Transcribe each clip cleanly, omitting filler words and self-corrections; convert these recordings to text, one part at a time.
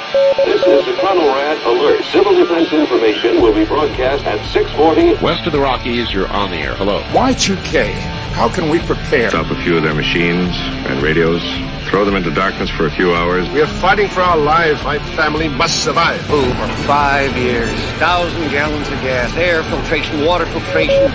This is the Conrad Alert. Civil defense information will be broadcast at 6:40. West of the Rockies, you're on the air. Hello. Y2K, how can we prepare? Stop a few of their machines and radios. Throw them into darkness for a few hours. We are fighting for our lives. My family must survive. Boom, for 5 years. 1,000 gallons of gas, air filtration, water filtration.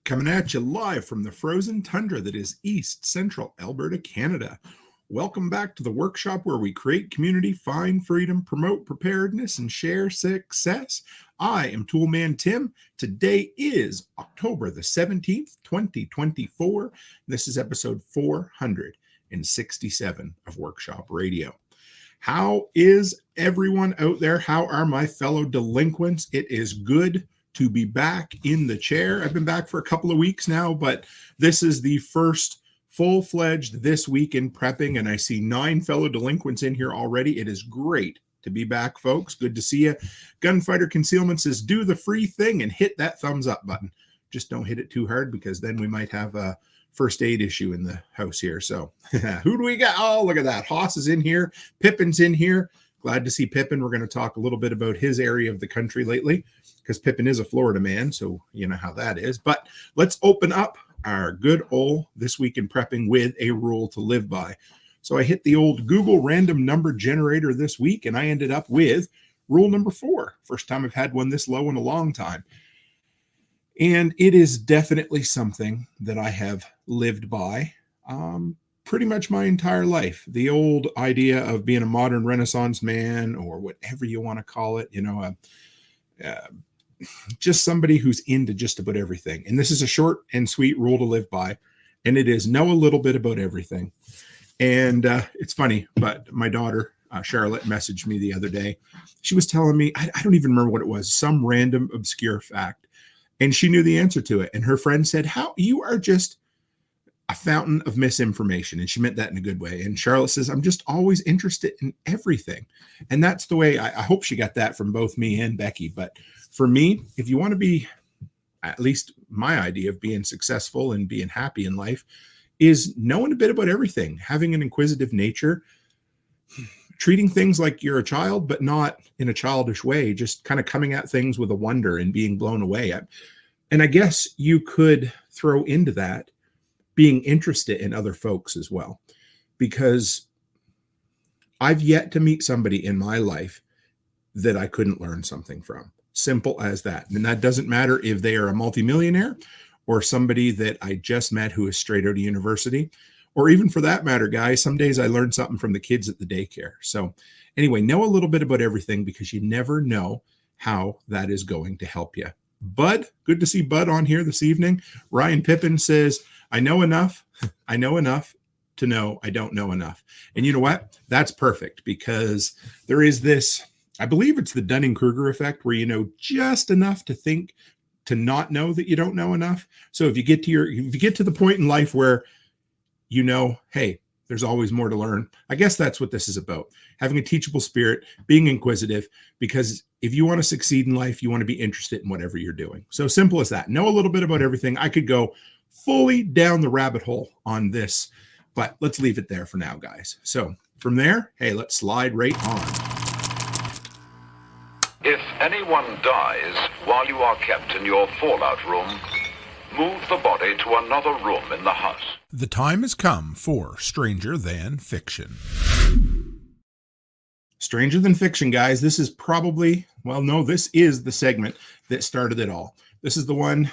Coming at you live from the frozen tundra that is East Central Alberta, Canada. Welcome back to the workshop where we create community, find freedom, promote preparedness, and share success. I am Toolman Tim. Today is October the 17th, 2024. This is episode 467 of Workshop Radio. How is everyone out there? How are my fellow delinquents? It is good to be back in the chair. I've been back for a couple of weeks now, but this is the first full-fledged this week in prepping, and I see 9 fellow delinquents in here already. It is great to be back, folks. Good to see you. Gunfighter Concealment says, do the free thing and hit that thumbs up button. Just don't hit it too hard because then we might have a first aid issue in the house here. So who do we got? Oh, look at that. Haas is in here. Pippin's in here. Glad to see Pippin. We're going to talk a little bit about his area of the country lately because Pippin is a Florida man, so you know how that is. But let's open up our good old This Week in Prepping with a rule to live by. So I hit the old Google random number generator this week, and I ended up with rule number 4. First time I've had one this low in a long time. And it is definitely something that I have lived by pretty much my entire life. The old idea of being a modern Renaissance man, or whatever you want to call it, you know, just somebody who's into just about everything. And this is a short and sweet rule to live by, and it is know a little bit about everything. And it's funny, but my daughter, Charlotte, messaged me the other day. She was telling me, I don't even remember what it was, some random obscure fact. And she knew the answer to it. And her friend said, how you are just a fountain of misinformation. And she meant that in a good way. And Charlotte says, I'm just always interested in everything. And that's the way I hope she got that from both me and Becky. But for me, if you want to be, at least my idea of being successful and being happy in life, is knowing a bit about everything, having an inquisitive nature, treating things like you're a child, but not in a childish way, just kind of coming at things with a wonder and being blown away. And I guess you could throw into that being interested in other folks as well, because I've yet to meet somebody in my life that I couldn't learn something from. Simple as that. And that doesn't matter if they are a multimillionaire or somebody that I just met who is straight out of university, or even for that matter, guys, some days I learn something from the kids at the daycare. So anyway, know a little bit about everything because you never know how that is going to help you. Bud, good to see Bud on here this evening. Ryan Pippin says, I know enough to know I don't know enough. And you know what? That's perfect because there is this, I believe it's the Dunning-Kruger effect where you know just enough to think to not know that you don't know enough. So if you get to the point in life where you know, hey, there's always more to learn. I guess that's what this is about. Having a teachable spirit, being inquisitive, because if you want to succeed in life, you want to be interested in whatever you're doing. So simple as that. Know a little bit about everything. I could go fully down the rabbit hole on this, but let's leave it there for now, guys. So from there, hey, let's slide right on. If anyone dies while you are kept in your fallout room, move the body to another room in the house. The time has come for Stranger Than Fiction. Stranger Than Fiction, guys. This is probably, well, no, this is the segment that started it all. This is the one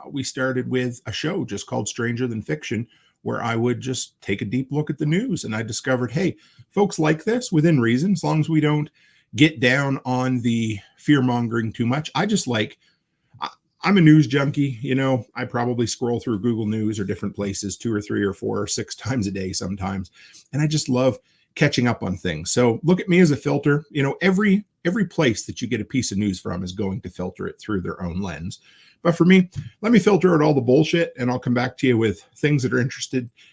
we started with a show just called Stranger Than Fiction, where I would just take a deep look at the news. And I discovered, hey, folks like this within reason, as long as we don't get down on the fear-mongering too much. I just like, I'm a news junkie, you know, I probably scroll through Google News or different places 2 or 3 or 4 or 6 times a day sometimes. And I just love catching up on things. So look at me as a filter. You know, every place that you get a piece of news from is going to filter it through their own lens. But for me, let me filter out all the bullshit and I'll come back to you with things that are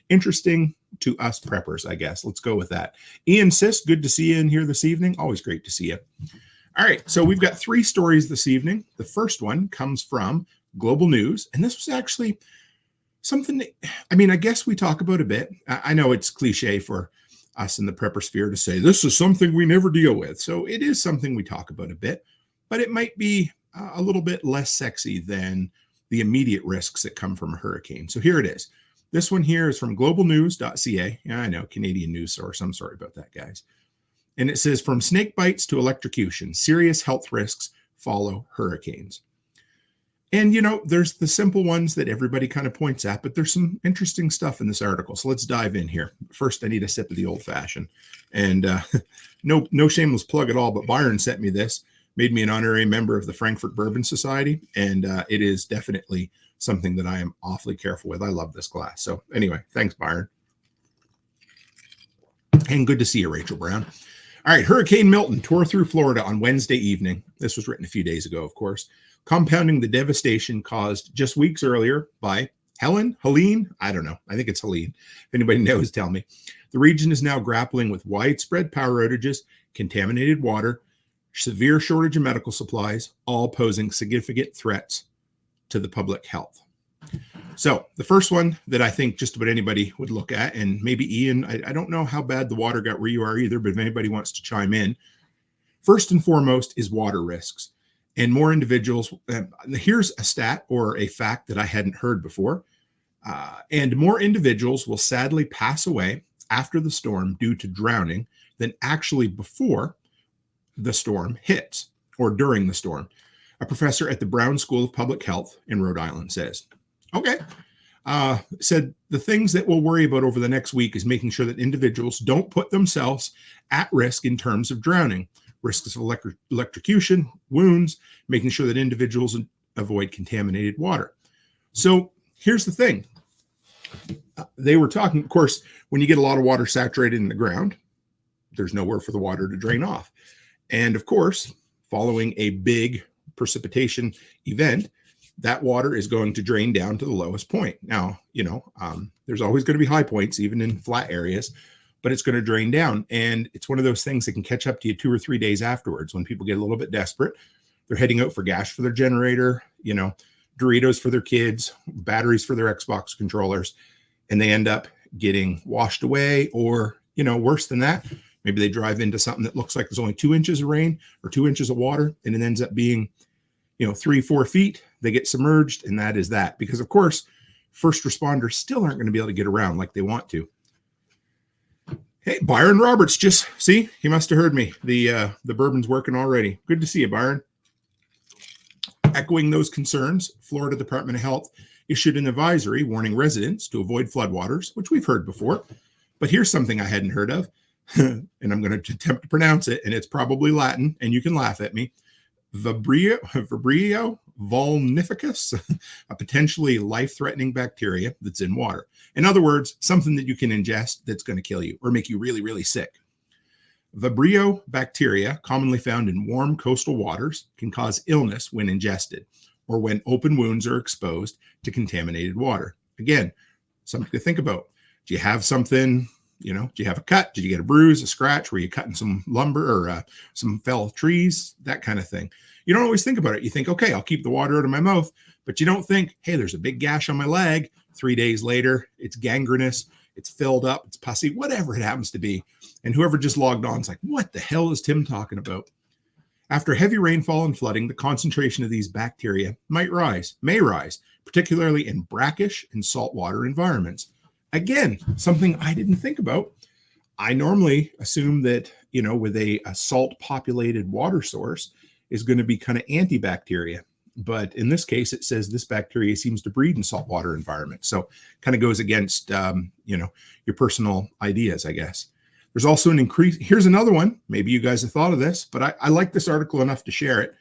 interesting to us preppers, I guess. Let's go with that. Ian Sis, good to see you in here this evening. Always great to see you. All right, so we've got 3 stories this evening. The first one comes from Global News, and this was actually something that, I mean, I guess we talk about a bit. I know it's cliche for us in the prepper sphere to say this is something we never deal with. So it is something we talk about a bit, but it might be a little bit less sexy than the immediate risks that come from a hurricane. So here it is. This one here is from globalnews.ca. Yeah, I know, Canadian news source. I'm sorry about that, guys. And it says, from snake bites to electrocution, serious health risks follow hurricanes. And, you know, there's the simple ones that everybody kind of points at, but there's some interesting stuff in this article. So let's dive in here. First, I need a sip of the old fashioned. And no shameless plug at all, but Byron sent me this, made me an honorary member of the Frankfurt Bourbon Society. And it is definitely something that I am awfully careful with. I love this glass. So anyway, thanks, Byron. And good to see you, Rachel Brown. All right, Hurricane Milton tore through Florida on Wednesday evening. This was written a few days ago, of course, compounding the devastation caused just weeks earlier by Helene? I don't know. I think it's Helene. If anybody knows, tell me. The region is now grappling with widespread power outages, contaminated water, severe shortage of medical supplies, all posing significant threats to the public health. So the first one that I think just about anybody would look at, and maybe Ian, I don't know how bad the water got where you are either, but if anybody wants to chime in, first and foremost is water risks. And more individuals, here's a stat or a fact that I hadn't heard before, and more individuals will sadly pass away after the storm due to drowning than actually before the storm hits or during the storm. A professor at the Brown School of Public Health in Rhode Island says, okay, said the things that we'll worry about over the next week is making sure that individuals don't put themselves at risk in terms of drowning, risks of electrocution, wounds, making sure that individuals avoid contaminated water. So here's the thing. They were talking, of course, when you get a lot of water saturated in the ground, there's nowhere for the water to drain off. And of course, following a big precipitation event, that water is going to drain down to the lowest point. Now, you know, there's always going to be high points, even in flat areas, but it's going to drain down. And it's one of those things that can catch up to you 2 or 3 days afterwards when people get a little bit desperate. They're heading out for gas for their generator, you know, Doritos for their kids, batteries for their Xbox controllers, and they end up getting washed away, or, you know, worse than that, maybe they drive into something that looks like there's only 2 inches of rain or 2 inches of water, and it ends up being, you know, 3-4 feet. They get submerged, and that is that. Because of course, first responders still aren't going to be able to get around like they want to. Hey, Byron Roberts, just see, he must have heard me. The bourbon's working already. Good to see you, Byron. Echoing those concerns, Florida Department of Health issued an advisory warning residents to avoid floodwaters, which we've heard before. But here's something I hadn't heard of, and I'm going to attempt to pronounce it, and it's probably Latin, and you can laugh at me. Vibrio vulnificus, a potentially life-threatening bacteria that's in water. In other words, something that you can ingest that's going to kill you or make you really, really sick. Vibrio bacteria, commonly found in warm coastal waters, can cause illness when ingested or when open wounds are exposed to contaminated water. Again, something to think about. Do you have something, you know, do you have a cut? Did you get a bruise, a scratch? Were you cutting some lumber or some fell trees? That kind of thing. You don't always think about it. You think, okay, I'll keep the water out of my mouth, but you don't think, hey, there's a big gash on my leg. 3 days later, it's gangrenous, it's filled up, it's pussy, whatever it happens to be. And whoever just logged on is like, what the hell is Tim talking about? After heavy rainfall and flooding, the concentration of these bacteria may rise, particularly in brackish and saltwater environments. Again, something I didn't think about. I normally assume that, you know, with a salt-populated water source is going to be kind of antibacteria. But in this case, it says this bacteria seems to breed in saltwater environments. So kind of goes against, you know, your personal ideas, I guess. There's also an increase. Here's another one. Maybe you guys have thought of this, but I like this article enough to share it.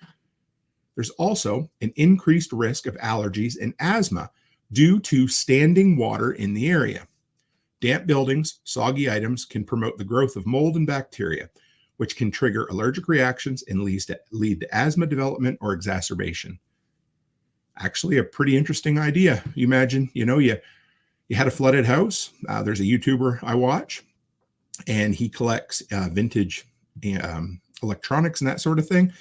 There's also an increased risk of allergies and asthma due to standing water in the area. Damp buildings, soggy items can promote the growth of mold and bacteria, which can trigger allergic reactions and lead to asthma development or exacerbation. Actually, a pretty interesting idea. You imagine, you know, you had a flooded house. There's a YouTuber I watch, and he collects vintage electronics and that sort of thing,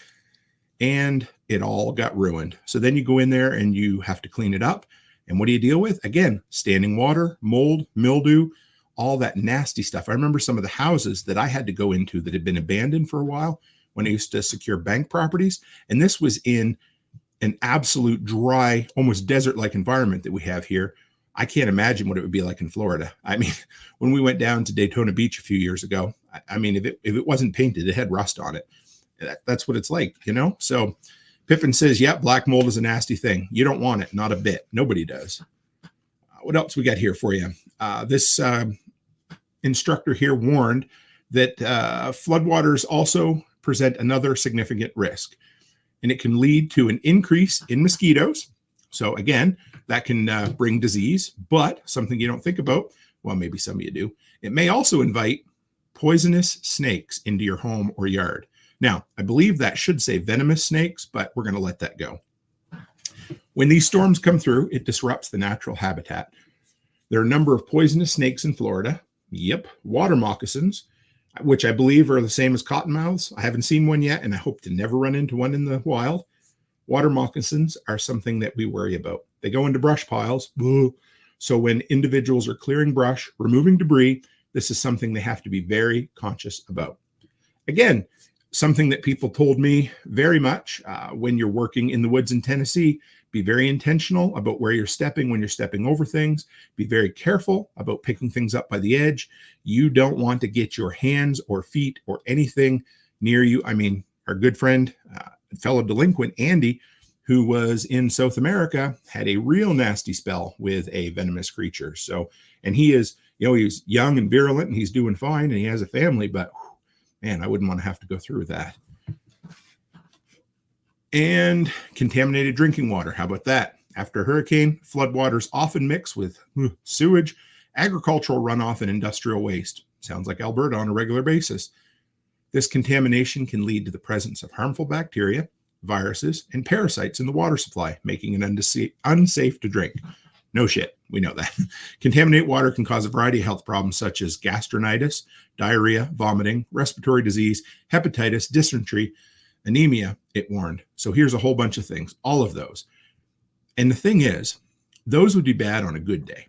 and it all got ruined. So then you go in there and you have to clean it up, And what do you deal with? Again, standing water, mold, mildew, all that nasty stuff. I remember some of the houses that I had to go into that had been abandoned for a while when I used to secure bank properties. And this was in an absolute dry, almost desert-like environment that we have here. I can't imagine what it would be like in Florida. I mean, when we went down to Daytona Beach a few years ago, I mean, if it wasn't painted, it had rust on it. That's what it's like, you know? So Pippin says, yeah, black mold is a nasty thing. You don't want it, not a bit. Nobody does. What else we got here for you? This instructor here warned that floodwaters also present another significant risk, and it can lead to an increase in mosquitoes. So again, that can bring disease, but something you don't think about, well, maybe some of you do, it may also invite poisonous snakes into your home or yard. Now, I believe that should say venomous snakes, but we're going to let that go. When these storms come through, it disrupts the natural habitat. There are a number of poisonous snakes in Florida. Yep, water moccasins, which I believe are the same as cottonmouths. I haven't seen one yet, and I hope to never run into one in the wild. Water moccasins are something that we worry about. They go into brush piles. So when individuals are clearing brush, removing debris, this is something they have to be very conscious about. Again, something that people told me very much when you're working in the woods in Tennessee, be very intentional about where you're stepping when you're stepping over things. Be very careful about picking things up by the edge. You don't want to get your hands or feet or anything near you. I mean, our good friend, fellow delinquent, Andy, who was in South America, had a real nasty spell with a venomous creature. So, and he is, you know, he's young and virulent and he's doing fine and he has a family, but man, I wouldn't want to have to go through that. And contaminated drinking water. How about that? After a hurricane, floodwaters often mix with sewage, agricultural runoff, and industrial waste. Sounds like Alberta on a regular basis. This contamination can lead to the presence of harmful bacteria, viruses, and parasites in the water supply, making it unsafe to drink. No shit, we know that. Contaminated water can cause a variety of health problems such as gastritis, diarrhea, vomiting, respiratory disease, hepatitis, dysentery, anemia, it warned. So here's a whole bunch of things, all of those. And the thing is, those would be bad on a good day.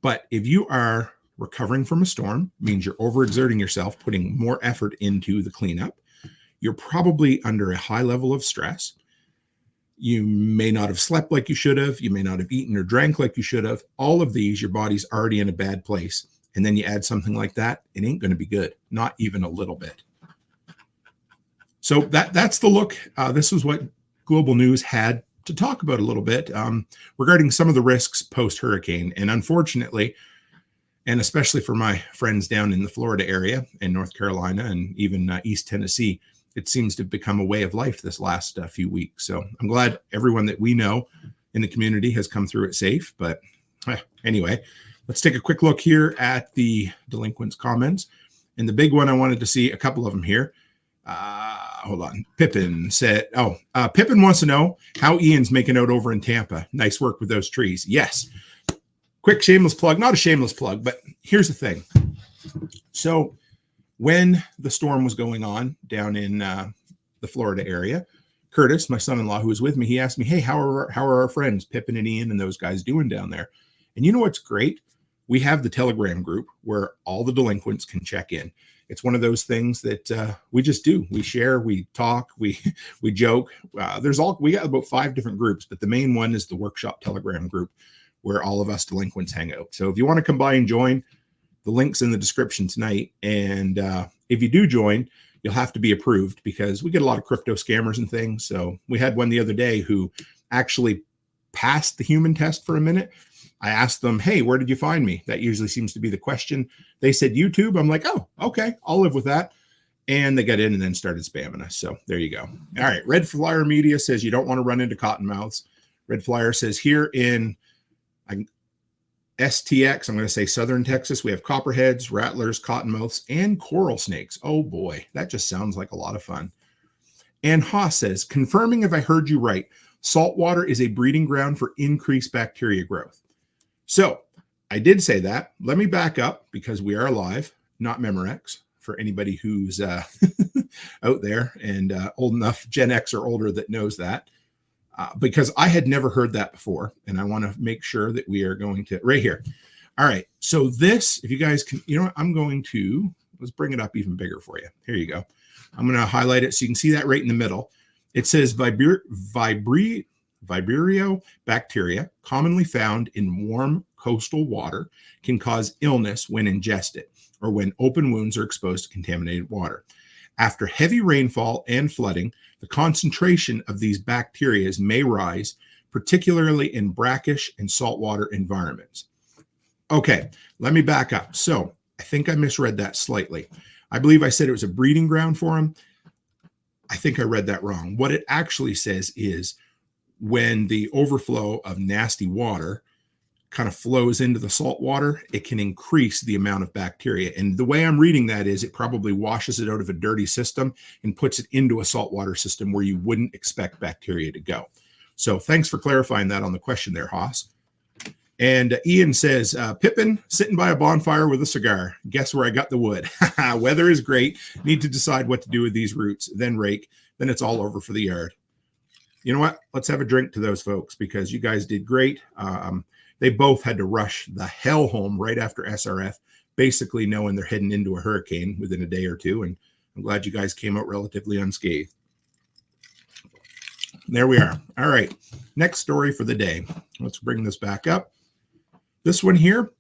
But if you are recovering from a storm, means you're overexerting yourself, putting more effort into the cleanup, you're probably under a high level of stress. You may not have slept like you should have. You may not have eaten or drank like you should have. All of these, your body's already in a bad place. And then you add something like that, it ain't going to be good. Not even a little bit. So that's the look. This was what Global News had to talk about a little bit regarding some of the risks post-hurricane. And unfortunately, and especially for my friends down in the Florida area and North Carolina and even East Tennessee, it seems to have become a way of life this last few weeks. So I'm glad everyone that we know in the community has come through it safe. But anyway, let's take a quick look here at the delinquents' comments. And the big one, I wanted to see a couple of them here. Hold on. Pippin said, Pippin wants to know how Ian's making out over in Tampa. Nice work with those trees. Yes. Quick shameless plug, not a shameless plug, but here's the thing. So when the storm was going on down in the Florida area, Curtis, my son-in-law who was with me, he asked me, hey, how are our friends, Pippin and Ian and those guys doing down there? And you know what's great? We have the Telegram group where all the delinquents can check in. It's one of those things that we just do. We share, we talk, we joke. We got about 5 different groups, but the main one is the workshop Telegram group where all of us delinquents hang out. So if you want to come by and join, the link's in the description tonight. And if you do join, you'll have to be approved because we get a lot of crypto scammers and things. So we had one the other day who actually passed the human test for a minute. I asked them, hey, where did you find me? That usually seems to be the question. They said YouTube. I'm like, oh, okay, I'll live with that. And they got in and then started spamming us. So there you go. All right. Red Flyer Media says you don't want to run into cottonmouths. Red Flyer says here in STX, I'm going to say Southern Texas, we have copperheads, rattlers, cottonmouths, and coral snakes. Oh boy, that just sounds like a lot of fun. And Haas says, confirming if I heard you right, saltwater is a breeding ground for increased bacteria growth. So I did say that. Let me back up because we are live, not Memorex, for anybody who's out there and old enough, Gen X or older, that knows that. because I had never heard that before. And I want to make sure that we are going to right here. All right. So this, if you guys can, you know what, I'm going to, let's bring it up even bigger for you. Here you go. I'm going to highlight it so you can see that right in the middle. It says Vibrio bacteria, commonly found in warm coastal water, can cause illness when ingested or when open wounds are exposed to contaminated water. After heavy rainfall and flooding, the concentration of these bacteria may rise, particularly in brackish and saltwater environments. Okay, let me back up. So I think I misread that slightly. I believe I said it was a breeding ground for them. I think I read that wrong. What it actually says is when the overflow of nasty water kind of flows into the salt water, it can increase the amount of bacteria. And the way I'm reading that is it probably washes it out of a dirty system and puts it into a saltwater system where you wouldn't expect bacteria to go. So thanks for clarifying that on the question there, Haas. And Ian says, Pippin sitting by a bonfire with a cigar. Guess where I got the wood? Weather is great. Need to decide what to do with these roots, then rake. Then it's all over for the yard. You know what? Let's have a drink to those folks because you guys did great. They both had to rush the hell home right after SRF, basically knowing they're heading into a hurricane within a day or two. And I'm glad you guys came out relatively unscathed. There we are. All right. Next story for the day. Let's bring this back up. This one here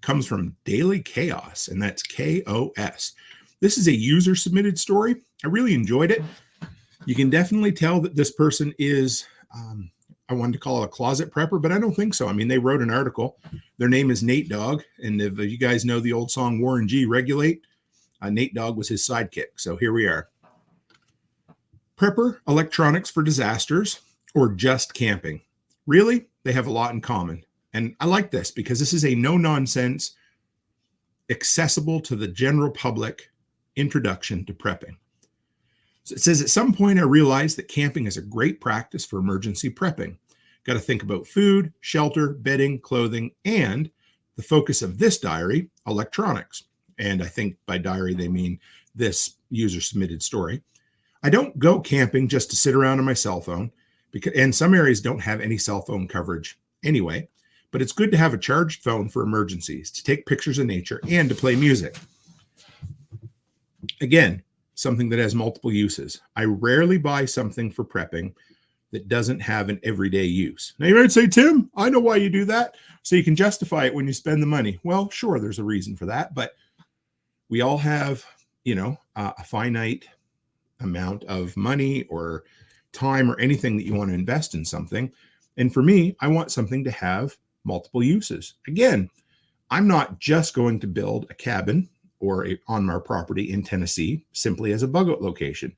comes from Daily Chaos, and that's KOS. This is a user-submitted story. I really enjoyed it. You can definitely tell that this person is, I wanted to call it a closet prepper, but I don't think so. I mean, they wrote an article. Their name is Nate Dogg, and if you guys know the old song Warren G, Regulate, Nate Dogg was his sidekick. So here we are. Prepper, electronics for disasters, or just camping. Really, they have a lot in common. And I like this because this is a no-nonsense, accessible to the general public introduction to prepping. So it says, at some point I realized that camping is a great practice for emergency prepping. Got to think about food, shelter, bedding, clothing, and the focus of this diary, electronics. And I think by diary, they mean this user-submitted story. I don't go camping just to sit around on my cell phone, and some areas don't have any cell phone coverage anyway. But it's good to have a charged phone for emergencies, to take pictures of nature, and to play music. Again, something that has multiple uses. I rarely buy something for prepping that doesn't have an everyday use. Now you might say, Tim, I know why you do that. So you can justify it when you spend the money. Well, sure, there's a reason for that. But we all have, a finite amount of money or time or anything that you want to invest in something. And for me, I want something to have multiple uses. Again, I'm not just going to build a cabin on our property in Tennessee simply as a bug out location.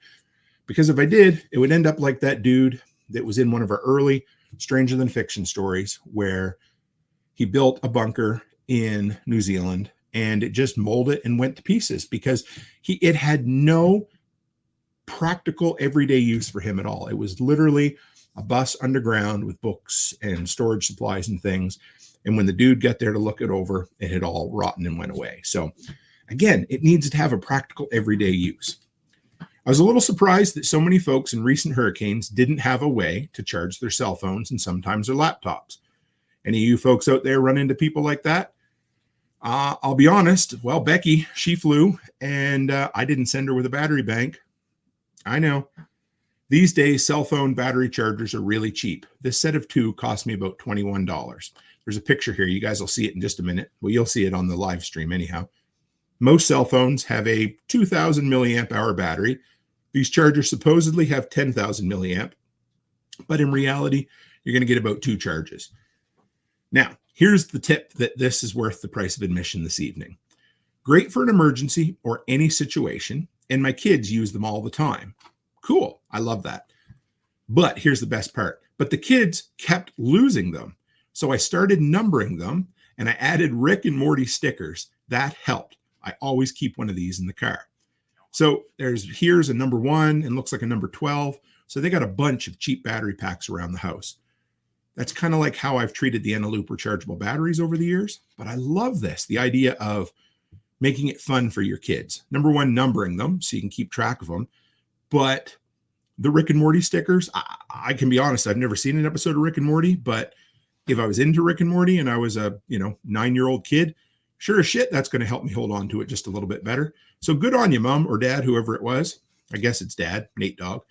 Because if I did, it would end up like that dude that was in one of our early Stranger Than Fiction stories where he built a bunker in New Zealand and it just molded and went to pieces because it had no practical everyday use for him at all. It was literally a bus underground with books and storage supplies and things. And when the dude got there to look it over, it had all rotten and went away. So again, it needs to have a practical everyday use. I was a little surprised that so many folks in recent hurricanes didn't have a way to charge their cell phones and sometimes their laptops. Any of you folks out there run into people like that? I'll be honest. Well, Becky, she flew and I didn't send her with a battery bank. I know. These days, cell phone battery chargers are really cheap. This set of 2 cost me about $21. There's a picture here. You guys will see it in just a minute. Well, you'll see it on the live stream anyhow. Most cell phones have a 2,000 milliamp hour battery. These chargers supposedly have 10,000 milliamp, but in reality, you're going to get about 2 charges. Now, here's the tip that this is worth the price of admission this evening. Great for an emergency or any situation, and my kids use them all the time. Cool. I love that. But here's the best part. But the kids kept losing them. So I started numbering them and I added Rick and Morty stickers. That helped. I always keep one of these in the car. So here's a number 1 and looks like a number 12. So they got a bunch of cheap battery packs around the house. That's kind of like how I've treated the Eneloop rechargeable batteries over the years. But I love this, the idea of making it fun for your kids. Number 1, numbering them so you can keep track of them. But The Rick and Morty stickers, I can be honest, I've never seen an episode of Rick and Morty, but if I was into Rick and Morty and I was a 9-year-old kid, sure as shit, that's going to help me hold on to it just a little bit better. So good on you, Mom or Dad, whoever it was. I guess it's Dad, Nate Dog.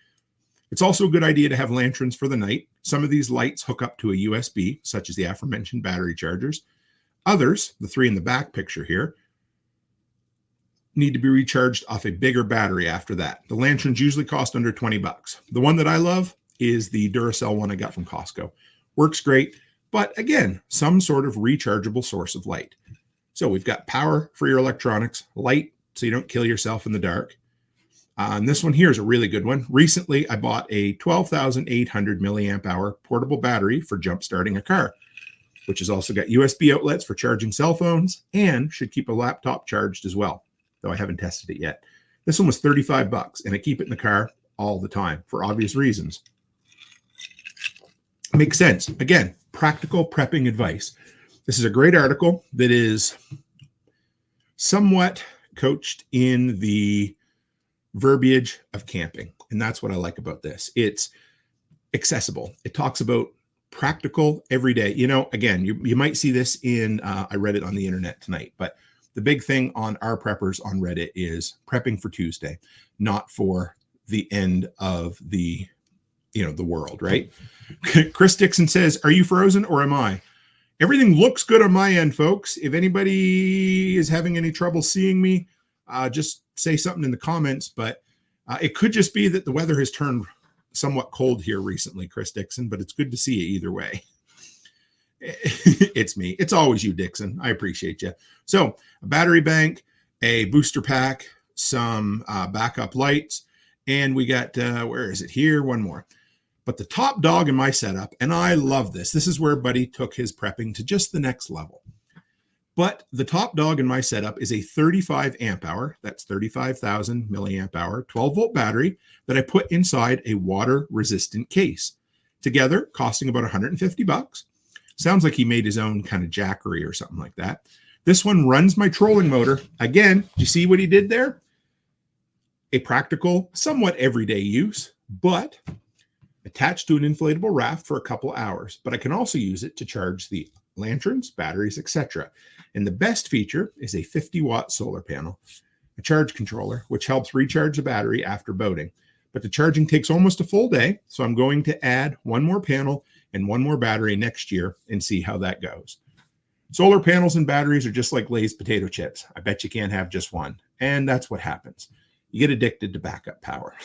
It's also a good idea to have lanterns for the night. Some of these lights hook up to a USB, such as the aforementioned battery chargers. Others, the 3 in the back picture here, need to be recharged off a bigger battery after that. The lanterns usually cost under 20 bucks. The one that I love is the Duracell one I got from Costco. Works great, but again, some sort of rechargeable source of light. So we've got power for your electronics, light so you don't kill yourself in the dark. And this one here is a really good one. Recently, I bought a 12,800 milliamp hour portable battery for jump starting a car, which has also got USB outlets for charging cell phones and should keep a laptop charged as well, though I haven't tested it yet. This one was 35 bucks, and I keep it in the car all the time for obvious reasons. Makes sense. Again, practical prepping advice. This is a great article that is somewhat coached in the verbiage of camping, and that's what I like about this. It's accessible. It talks about practical everyday. Again, you might see this in, I read it on the internet tonight, but the big thing on our preppers on Reddit is prepping for Tuesday, not for the end of the world, right? Chris Dixon says, are you frozen or am I? Everything looks good on my end, folks. If anybody is having any trouble seeing me, just say something in the comments, but it could just be that the weather has turned somewhat cold here recently, Chris Dixon, but it's good to see you either way. It's me. It's always you, Dixon. I appreciate you. So a battery bank, a booster pack, some backup lights, and we got, where is it here? One more. But the top dog in my setup, and I love this. This is where Buddy took his prepping to just the next level. But the top dog in my setup is a 35 amp hour, that's 35,000 milliamp hour, 12 volt battery that I put inside a water resistant case. Together, costing about 150 bucks. Sounds like he made his own kind of jackery or something like that. This one runs my trolling motor. Again, do you see what he did there? A practical, somewhat everyday use, but attached to an inflatable raft for a couple hours. But I can also use it to charge the lanterns, batteries, etc. And the best feature is a 50-watt solar panel, a charge controller, which helps recharge the battery after boating. But the charging takes almost a full day, so I'm going to add one more panel and one more battery next year and see how that goes. Solar panels and batteries are just like Lay's potato chips. I bet you can't have just one. And that's what happens. You get addicted to backup power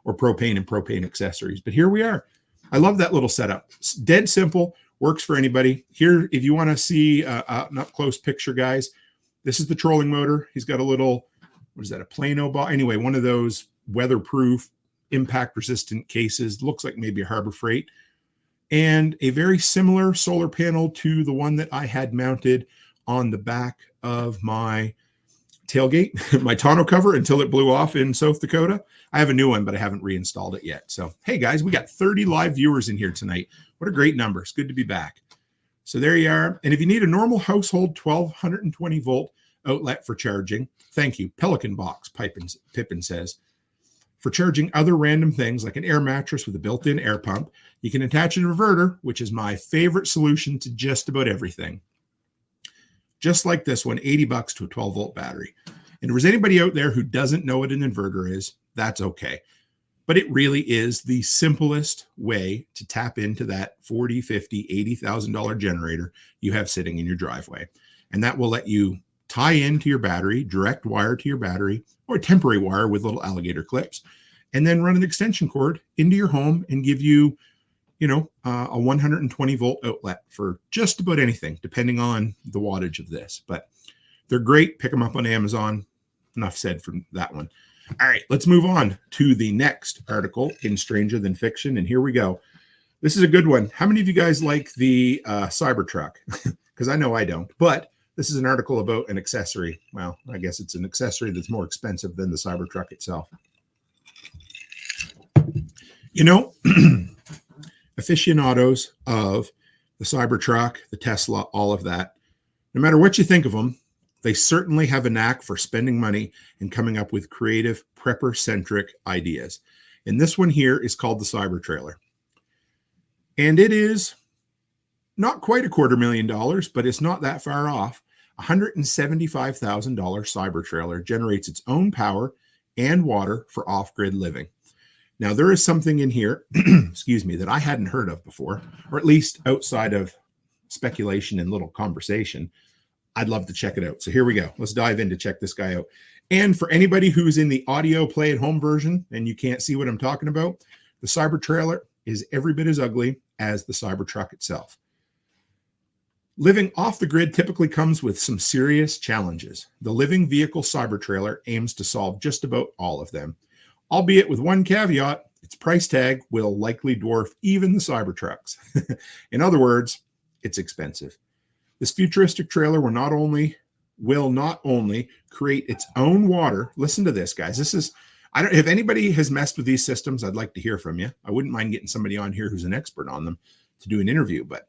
or propane and propane accessories. But here we are. I love that little setup. It's dead simple. Works for anybody. Here, if you want to see an up-close picture, guys, this is the trolling motor. He's got a little, what is that, a Plano ball? Anyway, one of those weatherproof, impact-resistant cases. Looks like maybe a Harbor Freight. And a very similar solar panel to the one that I had mounted on the back of my tailgate, my tonneau cover, until it blew off in South Dakota. I have a new one, but I haven't reinstalled it yet. So, hey, guys, we got 30 live viewers in here tonight. What a great number. It's good to be back. So there you are. And if you need a normal household 1220 volt outlet for charging, thank you. Pelican Box, Pippin says. For charging other random things like an air mattress with a built-in air pump, you can attach an inverter, which is my favorite solution to just about everything. Just like this one, 80 bucks to a 12 volt battery. And if there's anybody out there who doesn't know what an inverter is, that's okay. But it really is the simplest way to tap into that $40,000, $50,000, $80,000 generator you have sitting in your driveway. And that will let you tie into your battery, direct wire to your battery, or a temporary wire with little alligator clips, and then run an extension cord into your home and give you, a 120 volt outlet for just about anything, depending on the wattage of this. But they're great. Pick them up on Amazon. Enough said from that one. All right, let's move on to the next article in Stranger Than Fiction. And here we go. This is a good one. How many of you guys like the Cybertruck? Because I know I don't. But this is an article about an accessory. Well, I guess it's an accessory that's more expensive than the Cybertruck itself. Aficionados of the Cybertruck, the Tesla, all of that, no matter what you think of them, they certainly have a knack for spending money and coming up with creative prepper-centric ideas. And this one here is called the Cybertrailer. And it is not quite $250,000, but it's not that far off. $175,000 Cybertrailer generates its own power and water for off-grid living. Now, there is something in here, excuse me, that I hadn't heard of before, or at least outside of speculation and little conversation. I'd love to check it out. So here we go. Let's dive in to check this guy out. And for anybody who's in the audio play at home version and you can't see what I'm talking about, the Cybertrailer is every bit as ugly as the Cybertruck itself. Living off the grid typically comes with some serious challenges. The living vehicle Cybertrailer aims to solve just about all of them, albeit with one caveat: its price tag will likely dwarf even the Cybertrucks. In other words, it's expensive. This futuristic trailer will not only create its own water. Listen to this, guys. This is, I don't, if anybody has messed with these systems, I'd like to hear from you. I wouldn't mind getting somebody on here who's an expert on them to do an interview, but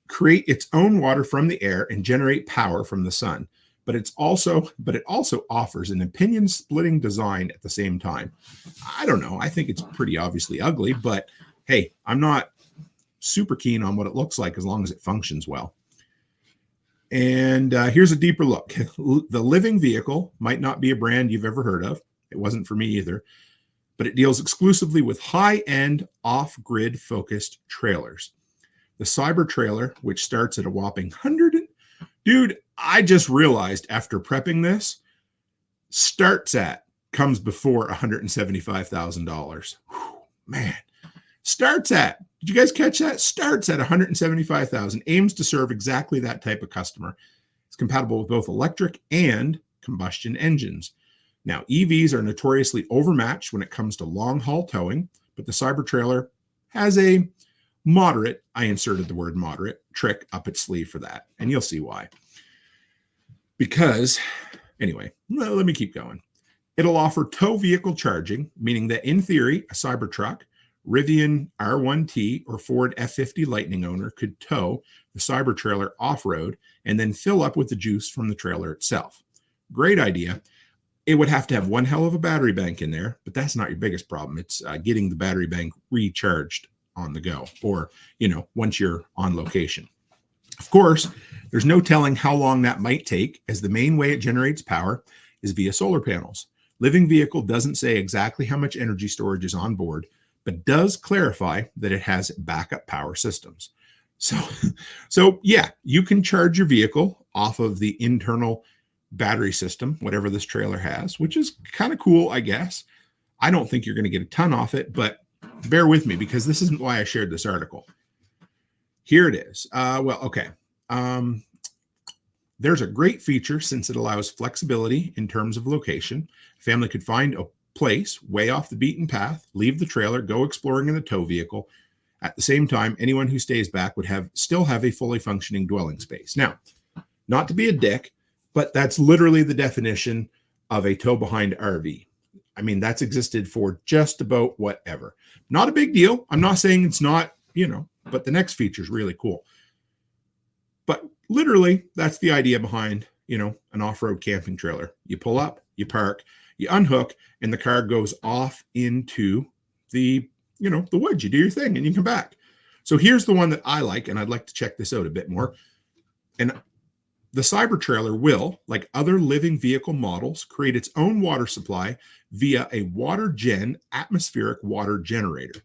create its own water from the air and generate power from the sun. But it also offers an opinion-splitting design at the same time. I don't know. I think it's pretty obviously ugly, but hey, I'm not super keen on what it looks like as long as it functions well. And here's a deeper look. The living vehicle might not be a brand you've ever heard of. It wasn't for me either, but it deals exclusively with high-end, off-grid focused trailers. The Cybertrailer, which starts at a whopping dude, I just realized after prepping this, comes before $175,000. Man, did you guys catch that? Starts at $175,000, aims to serve exactly that type of customer. It's compatible with both electric and combustion engines. Now, EVs are notoriously overmatched when it comes to long-haul towing, but the Cybertrailer has a moderate, I inserted the word moderate, trick up its sleeve for that. And you'll see why. Because, anyway, let me keep going. It'll offer tow vehicle charging, meaning that in theory, a Cybertruck, Rivian R1T, or Ford F-50 Lightning owner could tow the Cybertrailer off-road and then fill up with the juice from the trailer itself. Great idea. It would have to have one hell of a battery bank in there, but that's not your biggest problem. It's getting the battery bank recharged on the go, or, once you're on location. Of course, there's no telling how long that might take, as the main way it generates power is via solar panels. Living Vehicle doesn't say exactly how much energy storage is on board, but does clarify that it has backup power systems. So yeah, you can charge your vehicle off of the internal battery system, whatever this trailer has, which is kind of cool, I guess. I don't think you're going to get a ton off it, but bear with me because this isn't why I shared this article. Here it is. There's a great feature since it allows flexibility in terms of location. A family could find a place way off the beaten path, leave the trailer, go exploring in the tow vehicle. At the same time, anyone who stays back would still have a fully functioning dwelling space. Now, not to be a dick, but that's literally the definition of a tow behind RV. I mean, that's existed for just about whatever. Not a big deal. I'm not saying it's not, but the next feature is really cool. But literally, that's the idea behind, an off-road camping trailer. You pull up, you park, you unhook, and the car goes off into the woods. You do your thing and you come back. So here's the one that I like, and I'd like to check this out a bit more. And the Cybertrailer will, like other living vehicle models, create its own water supply via a water-gen atmospheric water generator.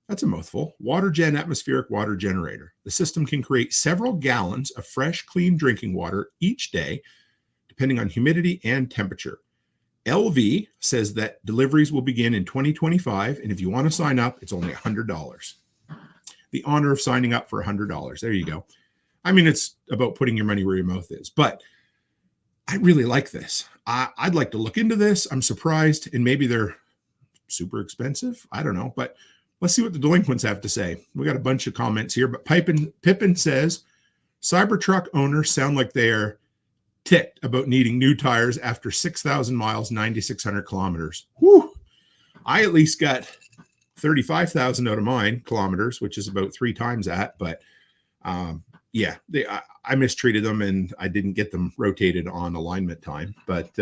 That's a mouthful. Water-gen atmospheric water generator. The system can create several gallons of fresh, clean drinking water each day, depending on humidity and temperature. LV says that deliveries will begin in 2025, and if you want to sign up, it's only $100. The honor of signing up for $100. There you go. I mean, it's about putting your money where your mouth is, but I really like this. I'd like to look into this. I'm surprised, and maybe they're super expensive. I don't know, but let's see what the delinquents have to say. We got a bunch of comments here, but Pippin says, Cybertruck owners sound like they are ticked about needing new tires after 6,000 miles, 9,600 kilometers. Whew. I at least got 35,000 out of mine kilometers, which is about 3 times that, but yeah, I mistreated them and I didn't get them rotated on alignment time. But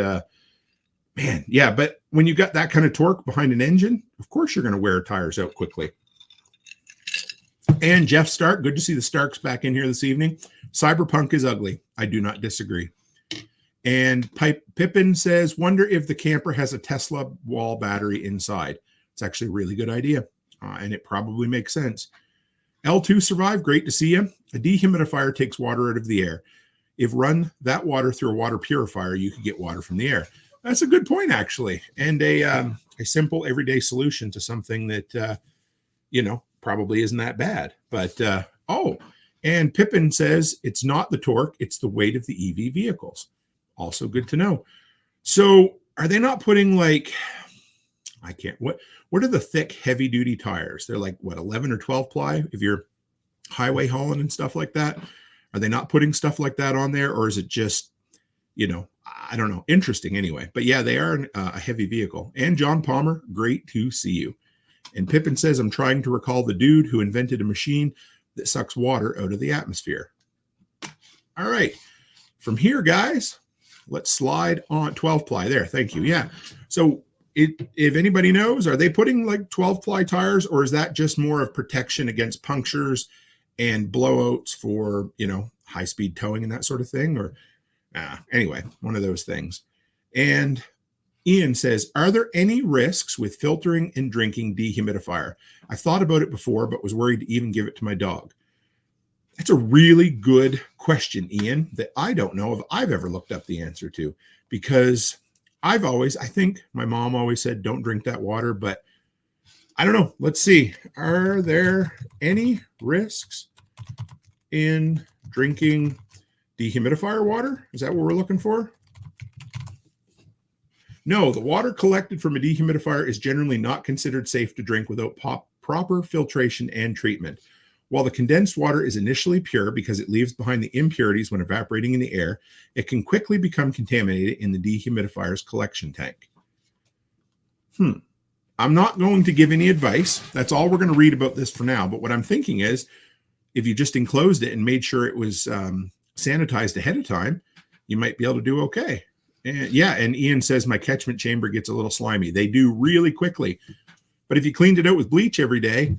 Man, yeah, but when you got that kind of torque behind an engine, of course you're going to wear tires out quickly. And Jeff Stark, good to see the Starks back in here this evening. Cyberpunk is ugly. I do not disagree. And Pippin says, wonder if the camper has a Tesla wall battery inside. It's actually a really good idea, and it probably makes sense. L2 survived. Great to see you. A dehumidifier takes water out of the air. If run that water through a water purifier, you could get water from the air. That's a good point, actually, and a simple everyday solution to something that, probably isn't that bad. But, and Pippin says it's not the torque, it's the weight of the EV vehicles. Also good to know. So are they not putting what are the thick, heavy-duty tires? They're 11 or 12 ply if you're highway hauling and stuff like that? Are they not putting stuff like that on there, or is it just, I don't know. Interesting anyway. But yeah, they are a heavy vehicle. And John Palmer, great to see you. And Pippin says, I'm trying to recall the dude who invented a machine that sucks water out of the atmosphere. All right. From here, guys, let's slide on 12 ply there. Thank you. Yeah. So if anybody knows, are they putting 12 ply tires, or is that just more of protection against punctures and blowouts for, high speed towing and that sort of thing? Or anyway, one of those things. And Ian says, are there any risks with filtering and drinking dehumidifier? I've thought about it before, but was worried to even give it to my dog. That's a really good question, Ian, that I don't know if I've ever looked up the answer to, because I think my mom always said, don't drink that water, but I don't know. Let's see. Are there any risks in drinking dehumidifier water? Is that what we're looking for? No, the water collected from a dehumidifier is generally not considered safe to drink without proper filtration and treatment. While the condensed water is initially pure because it leaves behind the impurities when evaporating in the air, it can quickly become contaminated in the dehumidifier's collection tank. I'm not going to give any advice. That's all we're going to read about this for now. But what I'm thinking is, if you just enclosed it and made sure it was sanitized ahead of time, you might be able to do okay. And Ian says my catchment chamber gets a little slimy. They do really quickly. But if you cleaned it out with bleach every day,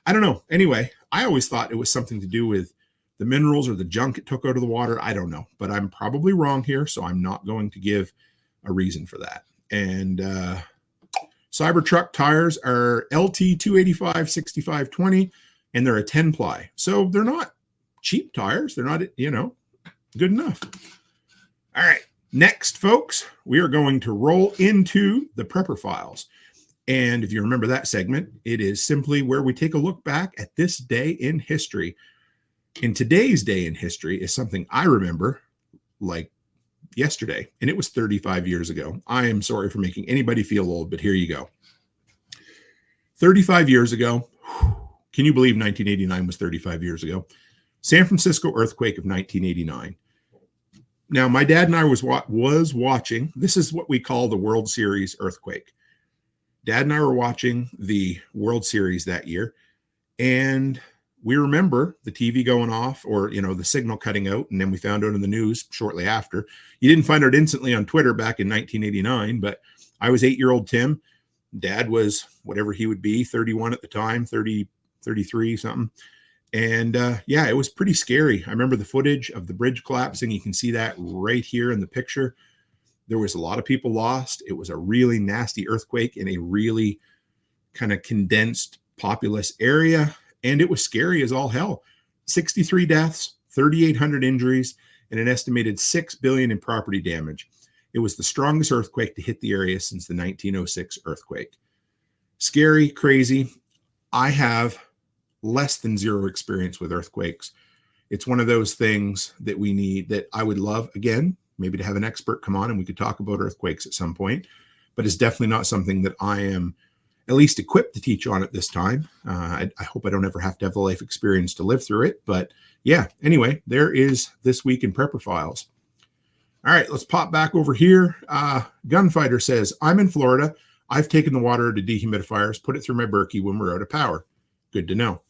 I don't know. Anyway, I always thought it was something to do with the minerals or the junk it took out of the water. I don't know, but I'm probably wrong here, so I'm not going to give a reason for that. And Cybertruck tires are LT 285 6520, and they're a 10 ply. So they're not cheap tires. They're not, good enough. All right. Next, folks, we are going to roll into the Prepper Files. And if you remember that segment, it is simply where we take a look back at this day in history. And today's day in history is something I remember like yesterday, and it was 35 years ago. I am sorry for making anybody feel old, but here you go. 35 years ago, can you believe 1989 was 35 years ago? San Francisco earthquake of 1989. Now, my dad and I was watching. This is what we call the World Series earthquake. Dad and I were watching the World Series that year, and we remember the TV going off, or, the signal cutting out, and then we found out in the news shortly after. You didn't find out instantly on Twitter back in 1989, but I was 8-year-old Tim. Dad was whatever he would be, 31 at the time, 30, 33, something. And it was pretty scary. I remember the footage of the bridge collapsing. You can see that right here in the picture. There was a lot of people lost. It was a really nasty earthquake in a really kind of condensed, populous area. And it was scary as all hell. 63 deaths, 3,800 injuries, and an estimated $6 billion in property damage. It was the strongest earthquake to hit the area since the 1906 earthquake. Scary, crazy. I have less than zero experience with earthquakes. It's one of those things that we need, that I would love, again, maybe to have an expert come on and we could talk about earthquakes at some point, but it's definitely not something that I am at least equipped to teach on at this time. I hope I don't ever have to have the life experience to live through it. But yeah, anyway, there is This Week in Prepper Files. All right, let's pop back over here. Gunfighter says, I'm in Florida. I've taken the water to dehumidifiers, put it through my Berkey when we're out of power. Good to know.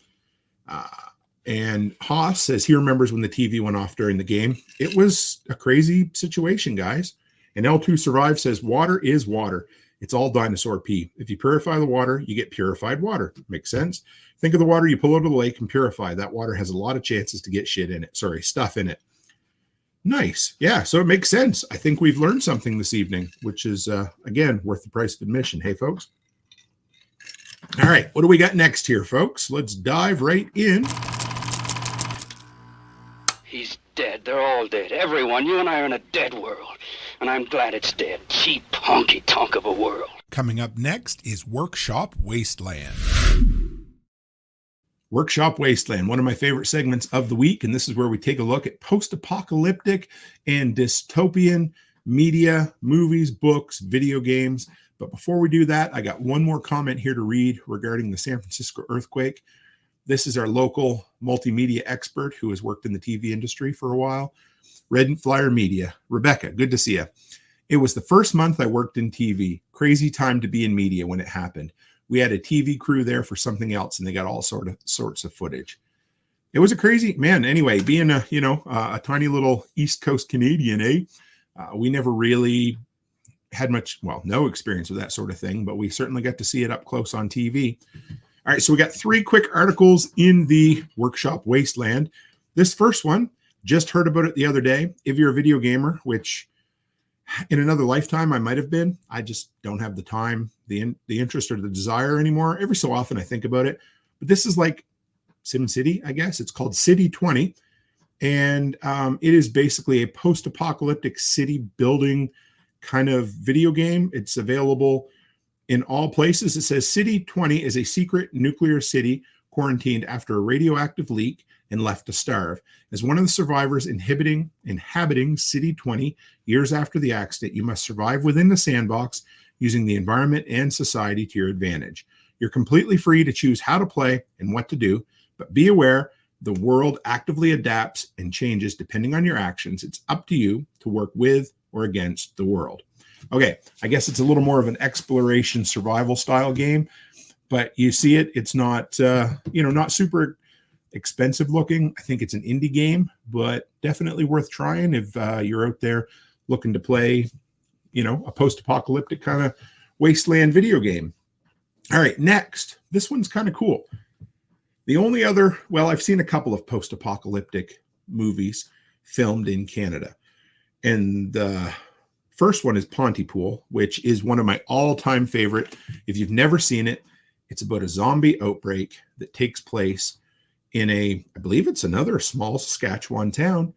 And Haas says he remembers when the TV went off during the game. It was a crazy situation, guys. And L2 Survive says, water is water. It's all dinosaur pee. If you purify the water, you get purified water. Makes sense. Think of the water you pull out of the lake and purify. That water has a lot of chances to get stuff in it. Nice. Yeah, so it makes sense. I think we've learned something this evening, which is, again, worth the price of admission. Hey, folks. All right, what do we got next here, folks? Let's dive right in. He's dead. They're all dead. Everyone. You and I are in a dead world. And I'm glad it's dead. Cheap, honky-tonk of a world. Coming up next is Workshop Wasteland. Workshop Wasteland, one of my favorite segments of the week, and this is where we take a look at post-apocalyptic and dystopian media, movies, books, video games. But before we do that, I got one more comment here to read regarding the San Francisco earthquake. This is our local multimedia expert who has worked in the TV industry for a while, Red Flyer Media. Rebecca, good to see you. It was the first month I worked in TV. Crazy time to be in media when it happened. We had a TV crew there for something else, and they got all sorts of footage. It was a crazy, man, anyway, being a tiny little East Coast Canadian, we never really had no experience with that sort of thing, but we certainly got to see it up close on TV. All right, so we got 3 quick articles in the Workshop Wasteland. This first one, just heard about it the other day. If you're a video gamer, which in another lifetime I might have been, I just don't have the time, the interest, or the desire anymore. Every so often I think about it, but this is like SimCity, I guess. It's called City 20, and it is basically a post-apocalyptic city building kind of video game. It's available in all places. It says City 20 is a secret nuclear city quarantined after a radioactive leak and left to starve. As one of the survivors inhabiting City 20 years after the accident, you must survive within the sandbox using the environment and society to your advantage. You're completely free to choose how to play and what to do, but be aware the world actively adapts and changes depending on your actions. It's up to you to work with or against the world. Okay, I guess it's a little more of an exploration survival style game, but you see it. It's not, not super expensive looking. I think it's an indie game, but definitely worth trying if you're out there looking to play, a post-apocalyptic kind of wasteland video game. All right, next. This one's kind of cool. The only other, I've seen a couple of post-apocalyptic movies filmed in Canada. And the first one is Pontypool, which is one of my all-time favorite. If you've never seen it, it's about a zombie outbreak that takes place in I believe it's another small Saskatchewan town.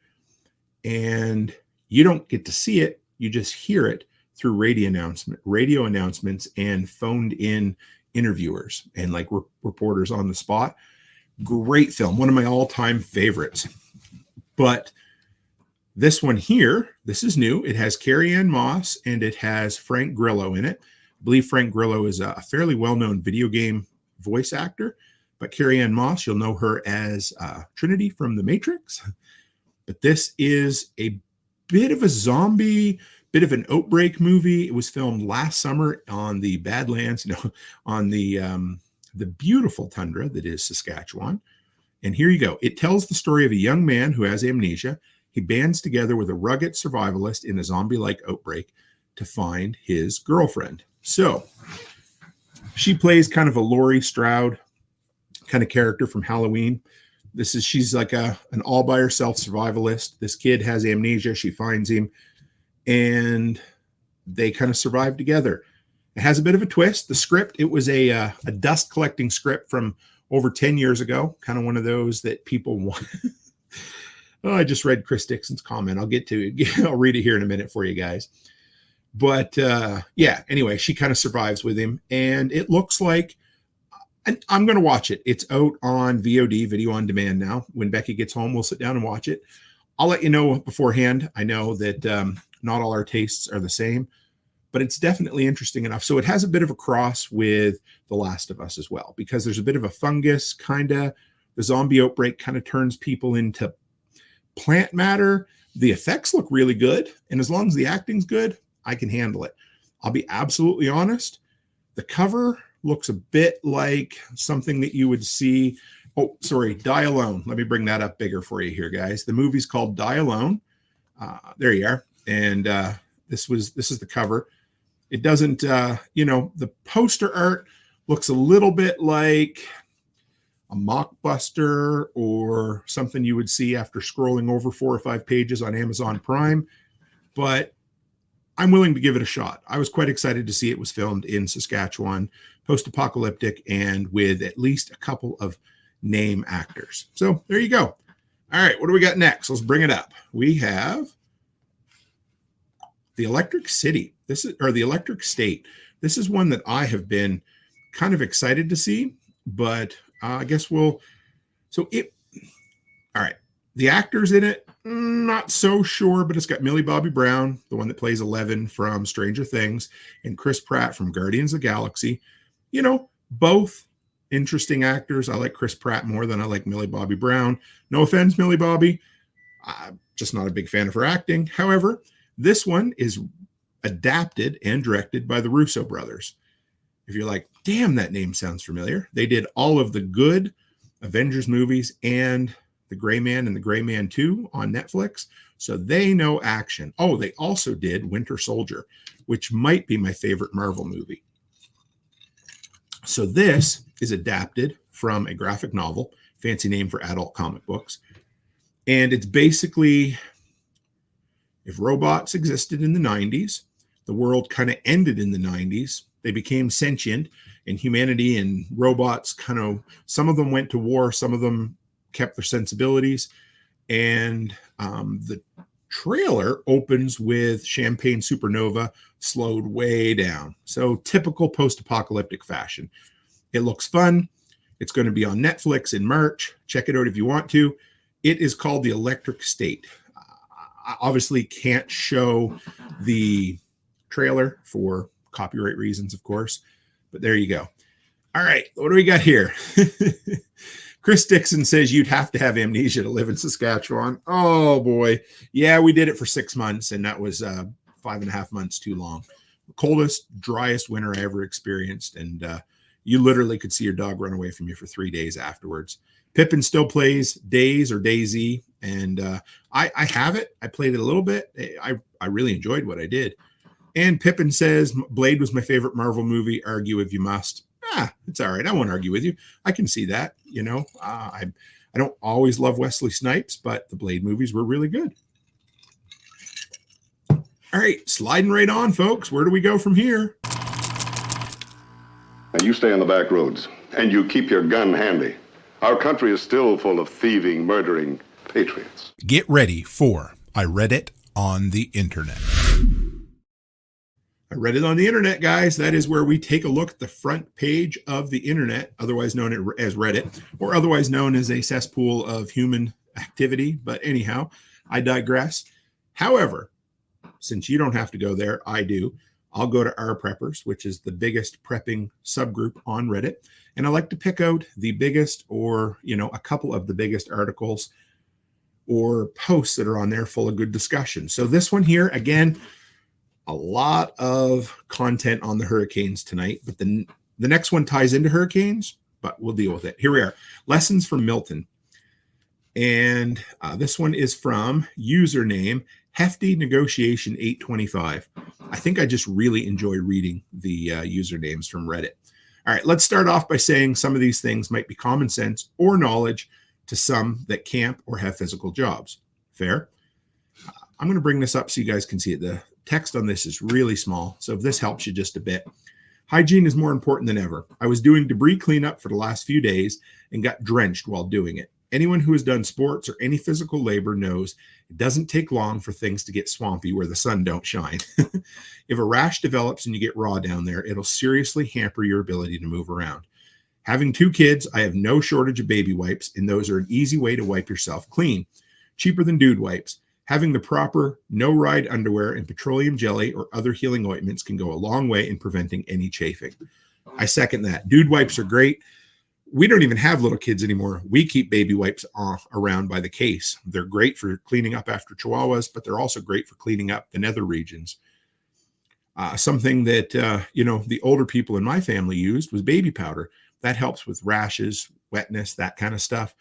And you don't get to see it. You just hear it through radio announcements and phoned in interviewers and like reporters on the spot. Great film. One of my all-time favorites. But this one here, this is new. It has Carrie-Anne Moss and it has Frank Grillo in it. I believe Frank Grillo is a fairly well-known video game voice actor, but Carrie-Anne Moss, you'll know her as Trinity from The Matrix. But this is a bit of a zombie, bit of an outbreak movie. It was filmed last summer on the Badlands, on the beautiful tundra that is Saskatchewan. And here you go. It tells the story of a young man who has amnesia. He bands together with a rugged survivalist in a zombie-like outbreak to find his girlfriend. So she plays kind of a Laurie Strode kind of character from Halloween. She's like an all by herself survivalist. This kid has amnesia. She finds him and they kind of survive together. It has a bit of a twist. The script, it was a dust collecting script from over 10 years ago. Kind of one of those that people want. Oh, I just read Chris Dixon's comment. I'll get to it. I'll read it here in a minute for you guys. But anyway, she kind of survives with him. And it looks like, and I'm going to watch it. It's out on VOD, video on demand now. When Becky gets home, we'll sit down and watch it. I'll let you know beforehand. I know that not all our tastes are the same, but it's definitely interesting enough. So it has a bit of a cross with The Last of Us as well, because there's a bit of a fungus kind of. The zombie outbreak kind of turns people into plant matter. The effects look really good. And as long as the acting's good, I can handle it. I'll be absolutely honest. The cover looks a bit like something that you would see. Oh, sorry, Die Alone. Let me bring that up bigger for you here, guys. The movie's called Die Alone. There you are. And This is the cover. It doesn't, the poster art looks a little bit like a mockbuster or something you would see after scrolling over 4 or 5 pages on Amazon Prime, but I'm willing to give it a shot. I was quite excited to see it was filmed in Saskatchewan, post-apocalyptic, and with at least a couple of name actors. So there you go. All right, what do we got next? Let's bring it up. We have the Electric City. The Electric State. This is one that I have been kind of excited to see, but I guess all right. The actors in it, not so sure, but it's got Millie Bobby Brown, the one that plays 11 from Stranger Things, and Chris Pratt from Guardians of the Galaxy. Both interesting actors. I like Chris Pratt more than I like Millie Bobby Brown. No offense, Millie Bobby. I'm just not a big fan of her acting. However, this one is adapted and directed by the Russo brothers. If you're like, damn, that name sounds familiar. They did all of the good Avengers movies and The Gray Man and The Gray Man 2 on Netflix. So they know action. Oh, they also did Winter Soldier, which might be my favorite Marvel movie. So this is adapted from a graphic novel, fancy name for adult comic books. And it's basically, if robots existed in the 90s, the world kind of ended in the 90s. They became sentient, and humanity and robots some of them went to war, some of them kept their sensibilities. And the trailer opens with Champagne Supernova slowed way down. So typical post-apocalyptic fashion. It looks fun. It's going to be on Netflix in March. Check it out if you want to. It is called The Electric State. I obviously can't show the trailer for copyright reasons, of course, but there you go. All right, what do we got here? Chris Dixon says you'd have to have amnesia to live in Saskatchewan. Oh boy. Yeah, we did it for 6 months, and that was 5.5 months too long. The coldest, driest winter I ever experienced, and you literally could see your dog run away from you for 3 days afterwards. Pippin still plays Days or DayZ, and I have it. I played it a little bit. I really enjoyed what I did. And Pippin says Blade was my favorite Marvel movie. Argue if you must. It's all right. I won't argue with you. I can see that. I don't always love Wesley Snipes, but the Blade movies were really good. All right, sliding right on, folks. Where do we go from here? Now you stay on the back roads, and you keep your gun handy. Our country is still full of thieving, murdering patriots. Get ready for I Read It on the Internet. I read it on the internet, guys. That is where we take a look at the front page of the internet, otherwise known as Reddit, or otherwise known as a cesspool of human activity. But anyhow, I digress. However, since you don't have to go there, I do. I'll go to Our Preppers, which is the biggest prepping subgroup on Reddit. And I like to pick out the biggest or, a couple of the biggest articles or posts that are on there full of good discussion. So this one here, again, a lot of content on the hurricanes tonight, but the next one ties into hurricanes, but we'll deal with it. Here we are. Lessons from Milton. And this one is from username Hefty Negotiation 825. I think I just really enjoy reading the usernames from Reddit. All right, let's start off by saying some of these things might be common sense or knowledge to some that camp or have physical jobs. Fair? I'm going to bring this up so you guys can see it. The text on this is really small, so if this helps you just a bit. Hygiene is more important than ever. I was doing debris cleanup for the last few days and got drenched while doing it. Anyone who has done sports or any physical labor knows it doesn't take long for things to get swampy where the sun don't shine. If a rash develops and you get raw down there, it'll seriously hamper your ability to move around. Having 2 kids, I have no shortage of baby wipes, and those are an easy way to wipe yourself clean. Cheaper than dude wipes. Having the proper no-ride underwear and petroleum jelly or other healing ointments can go a long way in preventing any chafing. I second that. Dude wipes are great. We don't even have little kids anymore. We keep baby wipes around by the case. They're great for cleaning up after chihuahuas, but they're also great for cleaning up the nether regions. Something that, the older people in my family used was baby powder. That helps with rashes, wetness, that kind of stuff.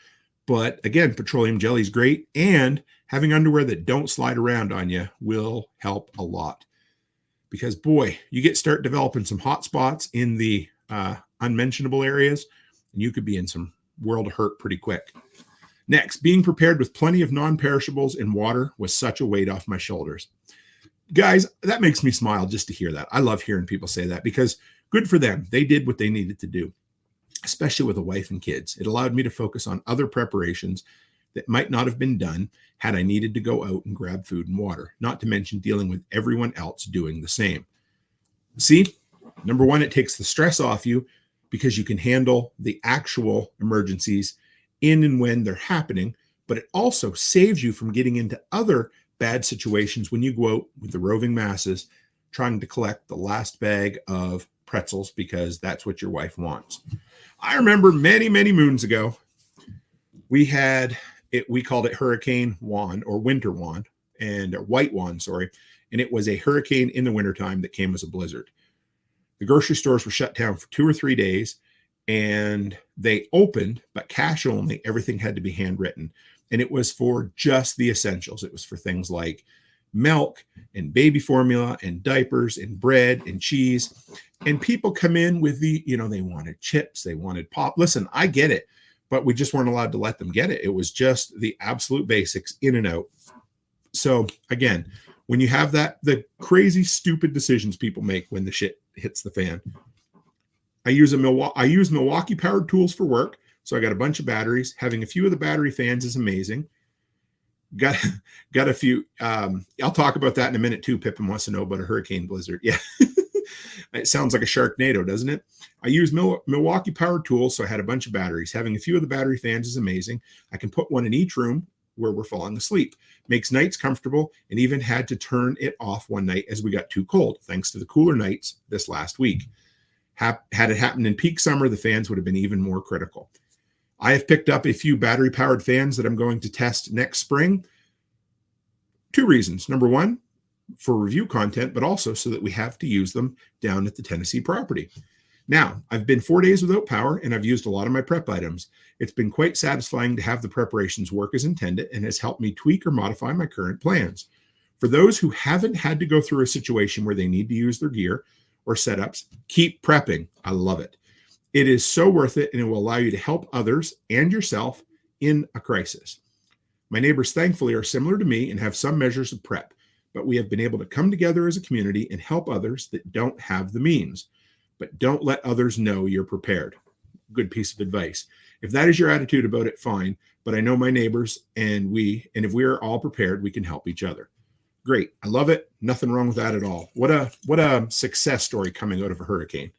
But again, petroleum jelly is great, and having underwear that don't slide around on you will help a lot. because boy, you start developing some hot spots in the unmentionable areas, and you could be in some world of hurt pretty quick. Next, being prepared with plenty of non-perishables and water was such a weight off my shoulders. Guys, that makes me smile just to hear that. I love hearing people say that because good for them. They did what they needed to do, especially with a wife and kids. It allowed me to focus on other preparations that might not have been done had I needed to go out and grab food and water, not to mention dealing with everyone else doing the same. See, number one, it takes the stress off you because you can handle the actual emergencies in and when they're happening, but it also saves you from getting into other bad situations when you go out with the roving masses trying to collect the last bag of pretzels because that's what your wife wants. I remember many, many moons ago, we called it Hurricane Juan or Winter Juan and White Juan, sorry. And it was a hurricane in the wintertime that came as a blizzard. The grocery stores were shut down for 2 or 3 days and they opened, but cash only. Everything had to be handwritten. And it was for just the essentials. It was for things like milk and baby formula and diapers and bread and cheese. And people come in with they wanted chips, they wanted pop. Listen, I get it, but we just weren't allowed to let them get it. It was just the absolute basics in and out. So again, when you have the crazy, stupid decisions people make when the shit hits the fan. I use Milwaukee powered tools for work. So I got a bunch of batteries. Having a few of the battery fans is amazing. Got a few. I'll talk about that in a minute too. Pippin wants to know about a hurricane blizzard. Yeah. It sounds like a Sharknado, doesn't it? I use Milwaukee powered tools. So I had a bunch of batteries. Having a few of the battery fans is amazing. I can put one in each room where we're falling asleep. Makes nights comfortable, and even had to turn it off one night as we got too cold, thanks to the cooler nights this last week. Had it happened in peak summer, the fans would have been even more critical. I have picked up a few battery-powered fans that I'm going to test next spring. 2 reasons. Number one, for review content, but also so that we have to use them down at the Tennessee property. Now, I've been 4 days without power, and I've used a lot of my prep items. It's been quite satisfying to have the preparations work as intended and has helped me tweak or modify my current plans. For those who haven't had to go through a situation where they need to use their gear or setups, keep prepping. I love it. It is so worth it, and it will allow you to help others and yourself in a crisis. My neighbors, thankfully, are similar to me and have some measures of prep, but we have been able to come together as a community and help others that don't have the means. But don't let others know you're prepared. Good piece of advice. If that is your attitude about it, fine. But I know my neighbors and if we are all prepared, we can help each other. Great. I love it. Nothing wrong with that at all. What a success story coming out of a hurricane.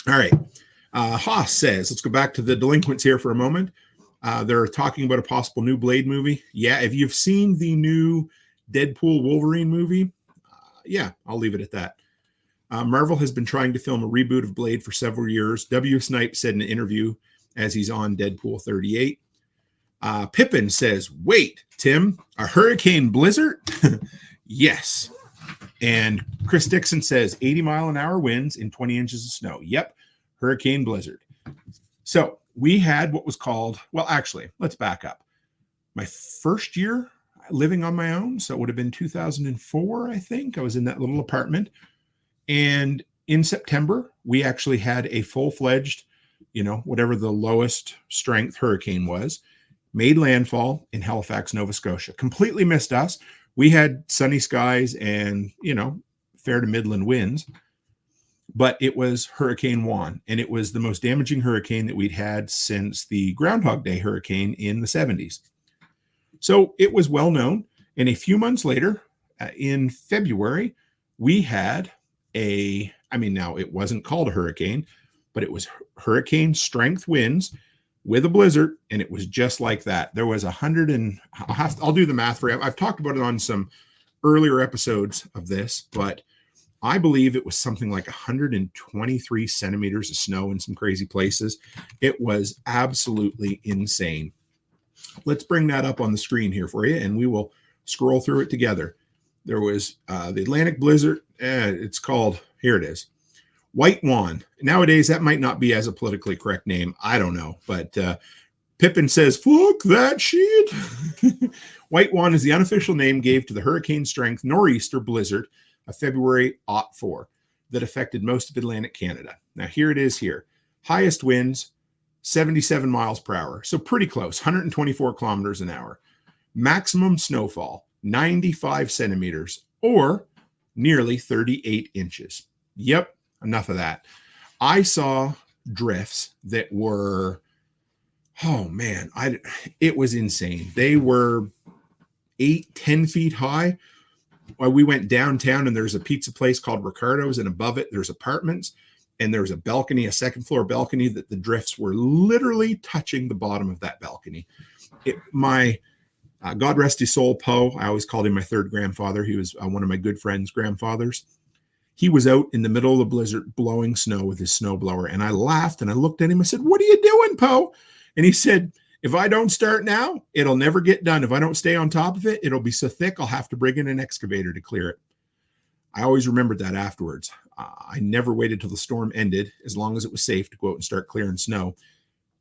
All right. Haas says, let's go back to the delinquents here for a moment. They're talking about a possible new Blade movie. Yeah. If you've seen the new Deadpool Wolverine movie, yeah, I'll leave it at that. Marvel has been trying to film a reboot of Blade for several years. W. Snipe said in an interview as he's on Deadpool 38. Pippin says, wait, Tim, a hurricane blizzard? Yes. And Chris Dixon says 80-mile-an-hour winds and 20 inches of snow. Yep, hurricane blizzard. So we had what was called, well, actually, let's back up. My first year living on my own, so it would have been 2004, I think. I was in that little apartment. And in September, we actually had a full-fledged, whatever the lowest strength hurricane was, made landfall in Halifax, Nova Scotia. Completely missed us. We had sunny skies and, fair to midland winds, but it was Hurricane Juan, and it was the most damaging hurricane that we'd had since the Groundhog Day hurricane in the 70s. So it was well known. And a few months later, in February, we had now it wasn't called a hurricane, but it was hurricane strength winds with a blizzard. And it was just like that. There was I'll do the math for you. I've talked about it on some earlier episodes of this, but I believe it was something like 123 centimeters of snow in some crazy places. It was absolutely insane. Let's bring that up on the screen here for you, and we will scroll through it together. There was the Atlantic blizzard. It's called, here it is, White Juan. Nowadays, that might not be as a politically correct name. I don't know. But Pippin says, fuck that shit. White Juan is the unofficial name gave to the hurricane-strength nor'easter blizzard of February 04 that affected most of Atlantic Canada. Now, here it is here. Highest winds, 77 miles per hour. So pretty close, 124 kilometers an hour. Maximum snowfall, 95 centimeters, or nearly 38 inches. Yep, enough of that. I saw drifts that were, oh man, it was insane. They were 8-10 feet high. We went downtown and there's a pizza place called Ricardo's, and above it there's apartments, and there's a balcony, a second floor balcony, that the drifts were literally touching the bottom of that balcony. God rest his soul, Poe. I always called him my third grandfather. He was one of my good friend's grandfathers. He was out in the middle of the blizzard blowing snow with his snowblower, and I laughed and I looked at him. I said, "What are you doing, Poe?" And he said, "If I don't start now, it'll never get done. If I don't stay on top of it, it'll be so thick I'll have to bring in an excavator to clear it." I always remembered that afterwards. I never waited till the storm ended, as long as it was safe, to go out and start clearing snow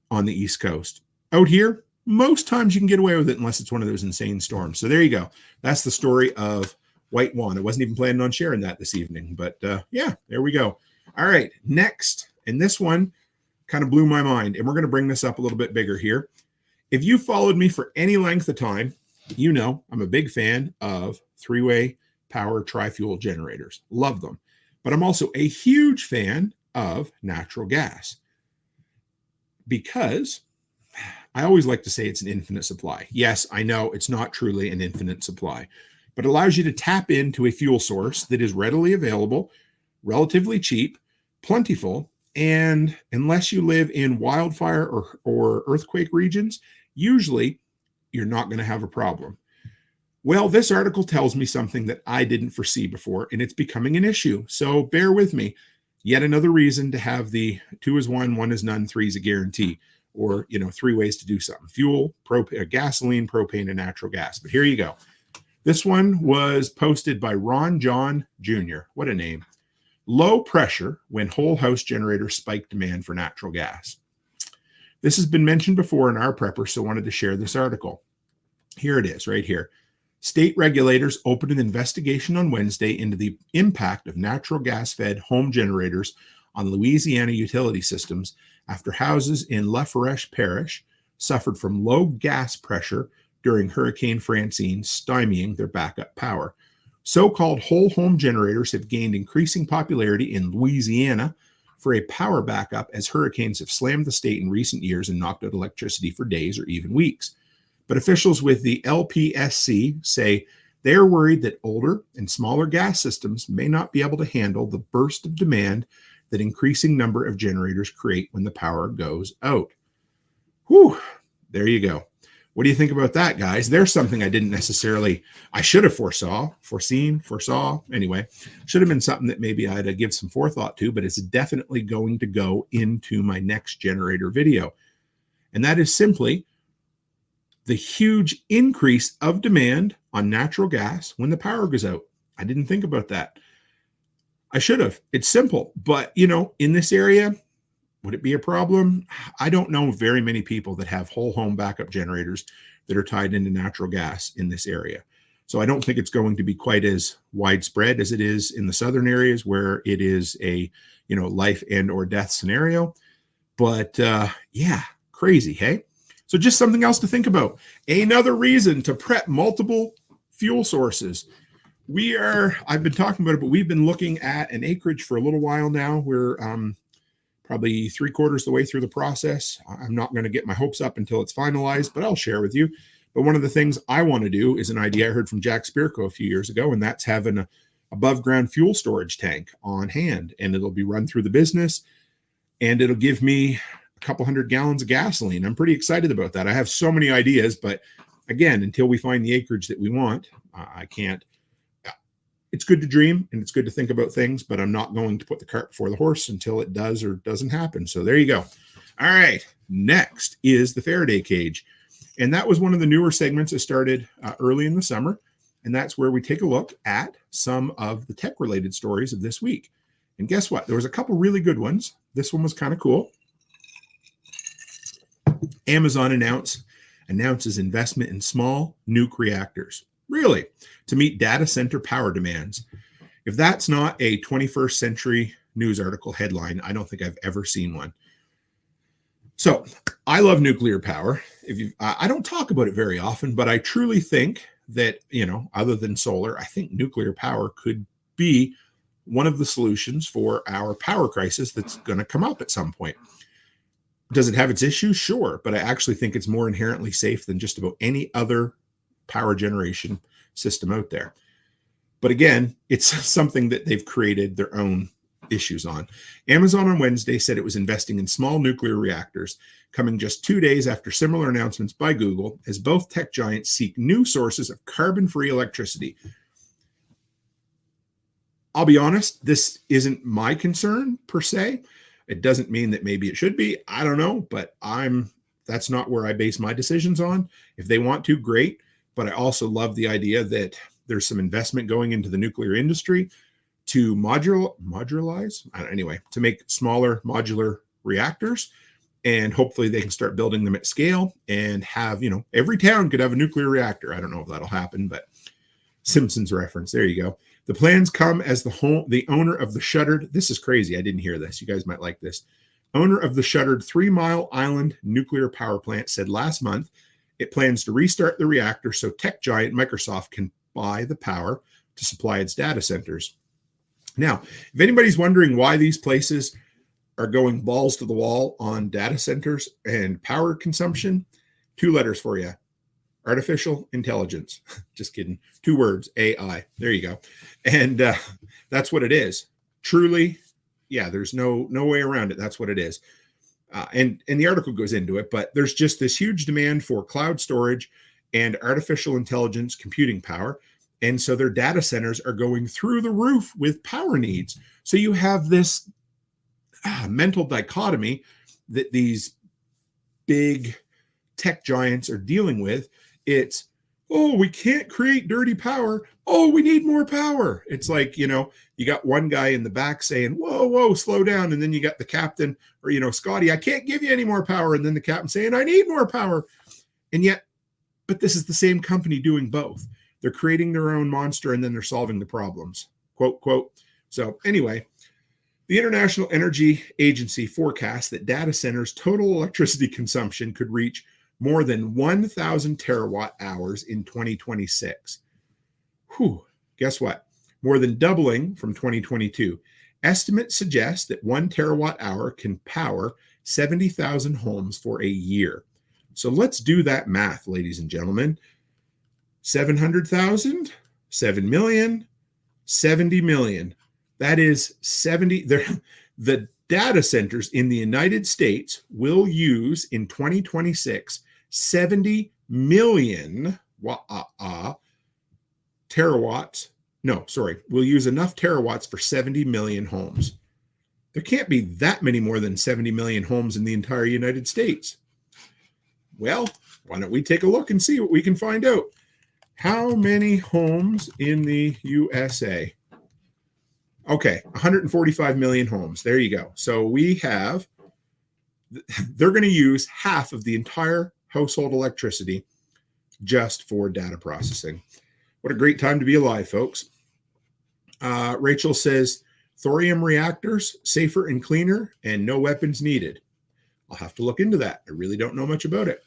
on the East Coast. Out here, most times you can get away with it unless it's one of those insane storms. So there you go. That's the story of White Juan. I wasn't even planning on sharing that this evening, but yeah, there we go. All right, next, and this one kind of blew my mind, and we're going to bring this up a little bit bigger here. If you followed me for any length of time, you know I'm a big fan of three-way power tri-fuel generators. Love them. But I'm also a huge fan of natural gas, because I always like to say it's an infinite supply. Yes, I know it's not truly an infinite supply, but it allows you to tap into a fuel source that is readily available, relatively cheap, plentiful, and unless you live in wildfire or earthquake regions, usually you're not going to have a problem. Well, this article tells me something that I didn't foresee before, and it's becoming an issue. So bear with me. Yet another reason to have the 2 is 1, 1 is none, 3 is a guarantee, or, you know, 3 ways to do something: fuel, gasoline, propane, and natural gas. But here you go. This one was posted by Ron John Jr. What a name. Low pressure when whole house generators spike demand for natural gas. This has been mentioned before in our prepper, so I wanted to share this article. Here it is, right here. State regulators opened an investigation on Wednesday into the impact of natural gas-fed home generators on Louisiana utility systems after houses in Lafourche Parish suffered from low gas pressure during Hurricane Francine, stymieing their backup power. So-called whole home generators have gained increasing popularity in Louisiana for a power backup, as hurricanes have slammed the state in recent years and knocked out electricity for days or even weeks. But officials with the LPSC say they are worried that older and smaller gas systems may not be able to handle the burst of demand that increasing number of generators create when the power goes out. Whew, there you go. What do you think about that, guys? There's something I didn't necessarily, I should have foresaw. Anyway, should have been something that maybe I had to give some forethought to, but it's definitely going to go into my next generator video. And that is simply the huge increase of demand on natural gas when the power goes out. I didn't think about that. I should have. It's simple, but you know, in this area, would it be a problem? I don't know very many people that have whole home backup generators that are tied into natural gas in this area. So I don't think it's going to be quite as widespread as it is in the southern areas where it is a, you know, life and or death scenario. But yeah, crazy, hey? So just something else to think about. Another reason to prep multiple fuel sources. I've been talking about it, but we've been looking at an acreage for a little while now. We're probably 3/4 the way through the process. I'm not going to get my hopes up until it's finalized, but I'll share with you. But one of the things I want to do is an idea I heard from Jack Spirko a few years ago, and that's having an above ground fuel storage tank on hand, and it'll be run through the business, and it'll give me a couple 100 gallons of gasoline. I'm pretty excited about that. I have so many ideas, but again, until we find the acreage that we want, I can't. It's good to dream and it's good to think about things, but I'm not going to put the cart before the horse until it does or doesn't happen. So there you go. All right. Next is the Faraday cage. And that was one of the newer segments that started early in the summer. And that's where we take a look at some of the tech related stories of this week. And guess what? There was a couple really good ones. This one was kind of cool. Amazon announced announces investment in small nuke reactors. Really? To meet data center power demands. If that's not a 21st century news article headline, I don't think I've ever seen one. So I love nuclear power. I don't talk about it very often, but I truly think that, other than solar, I think nuclear power could be one of the solutions for our power crisis that's going to come up at some point. Does it have its issues? Sure. But I actually think it's more inherently safe than just about any other power generation system out there. But again, it's something that they've created their own issues on. Amazon on Wednesday said it was investing in small nuclear reactors, coming just 2 days after similar announcements by Google, as both tech giants seek new sources of carbon-free electricity. I'll be honest, this isn't my concern per se. It doesn't mean that maybe it should be. I don't know, but that's not where I base my decisions on. If they want to, great. But I also love the idea that there's some investment going into the nuclear industry to modularize, anyway, to make smaller modular reactors. And hopefully they can start building them at scale and have, every town could have a nuclear reactor. I don't know if that'll happen, but Simpsons reference. There you go. The plans come as the owner of the shuttered, this is crazy, I didn't hear this, you guys might like this. Owner of the shuttered 3 Mile Island nuclear power plant said last month it plans to restart the reactor so tech giant Microsoft can buy the power to supply its data centers. Now, if anybody's wondering why these places are going balls to the wall on data centers and power consumption, 2 letters for you. Artificial intelligence. Just kidding. 2 words, AI. There you go. And that's what it is. Truly, yeah, there's no way around it. That's what it is. And the article goes into it, but there's just this huge demand for cloud storage and artificial intelligence computing power. And so their data centers are going through the roof with power needs. So you have this mental dichotomy that these big tech giants are dealing with. It's, oh, we can't create dirty power. Oh, we need more power. It's like, you got one guy in the back saying, whoa, slow down. And then you got the captain or, Scotty, I can't give you any more power. And then the captain saying, I need more power. And yet, but this is the same company doing both. They're creating their own monster and then they're solving the problems. Quote. So anyway, the International Energy Agency forecasts that data centers' total electricity consumption could reach more than 1,000 terawatt hours in 2026. Whew, guess what? More than doubling from 2022. Estimates suggest that 1 terawatt hour can power 70,000 homes for a year. So let's do that math, ladies and gentlemen. 700,000, 7 million, 70 million. That is 70. The data centers in the United States will use in 2026 70 million terawatts. No, sorry. We'll use enough terawatts for 70 million homes. There can't be that many more than 70 million homes in the entire United States. Well, why don't we take a look and see what we can find out? How many homes in the U.S.A.? Okay, 145 million homes. There you go. So they're going to use half of the entire household electricity just for data processing. What a great time to be alive, folks. Rachel says, thorium reactors, safer and cleaner, and no weapons needed. I'll have to look into that. I really don't know much about it.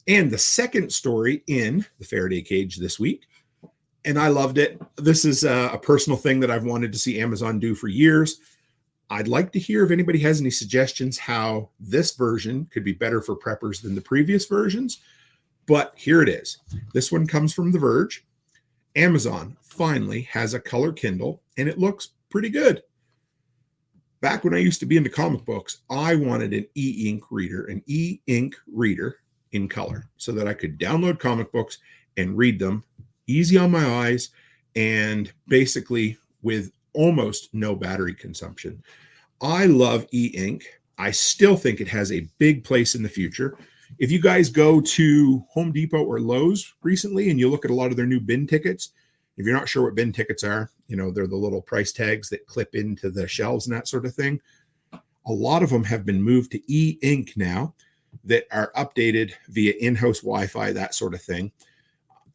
And the second story in the Faraday Cage this week, and I loved it. This is a personal thing that I've wanted to see Amazon do for years. I'd like to hear if anybody has any suggestions how this version could be better for preppers than the previous versions. But here it is. This one comes from The Verge. Amazon finally has a color Kindle, and it looks pretty good. Back when I used to be into comic books, I wanted an e-ink reader in color so that I could download comic books and read them easy on my eyes and basically with almost no battery consumption. I love e-ink. I still think it has a big place in the future. If you guys go to Home Depot or Lowe's recently and you look at a lot of their new bin tickets, if you're not sure what bin tickets are, they're the little price tags that clip into the shelves and that sort of thing. A lot of them have been moved to e-ink now. that are updated via in-house Wi-Fi, that sort of thing.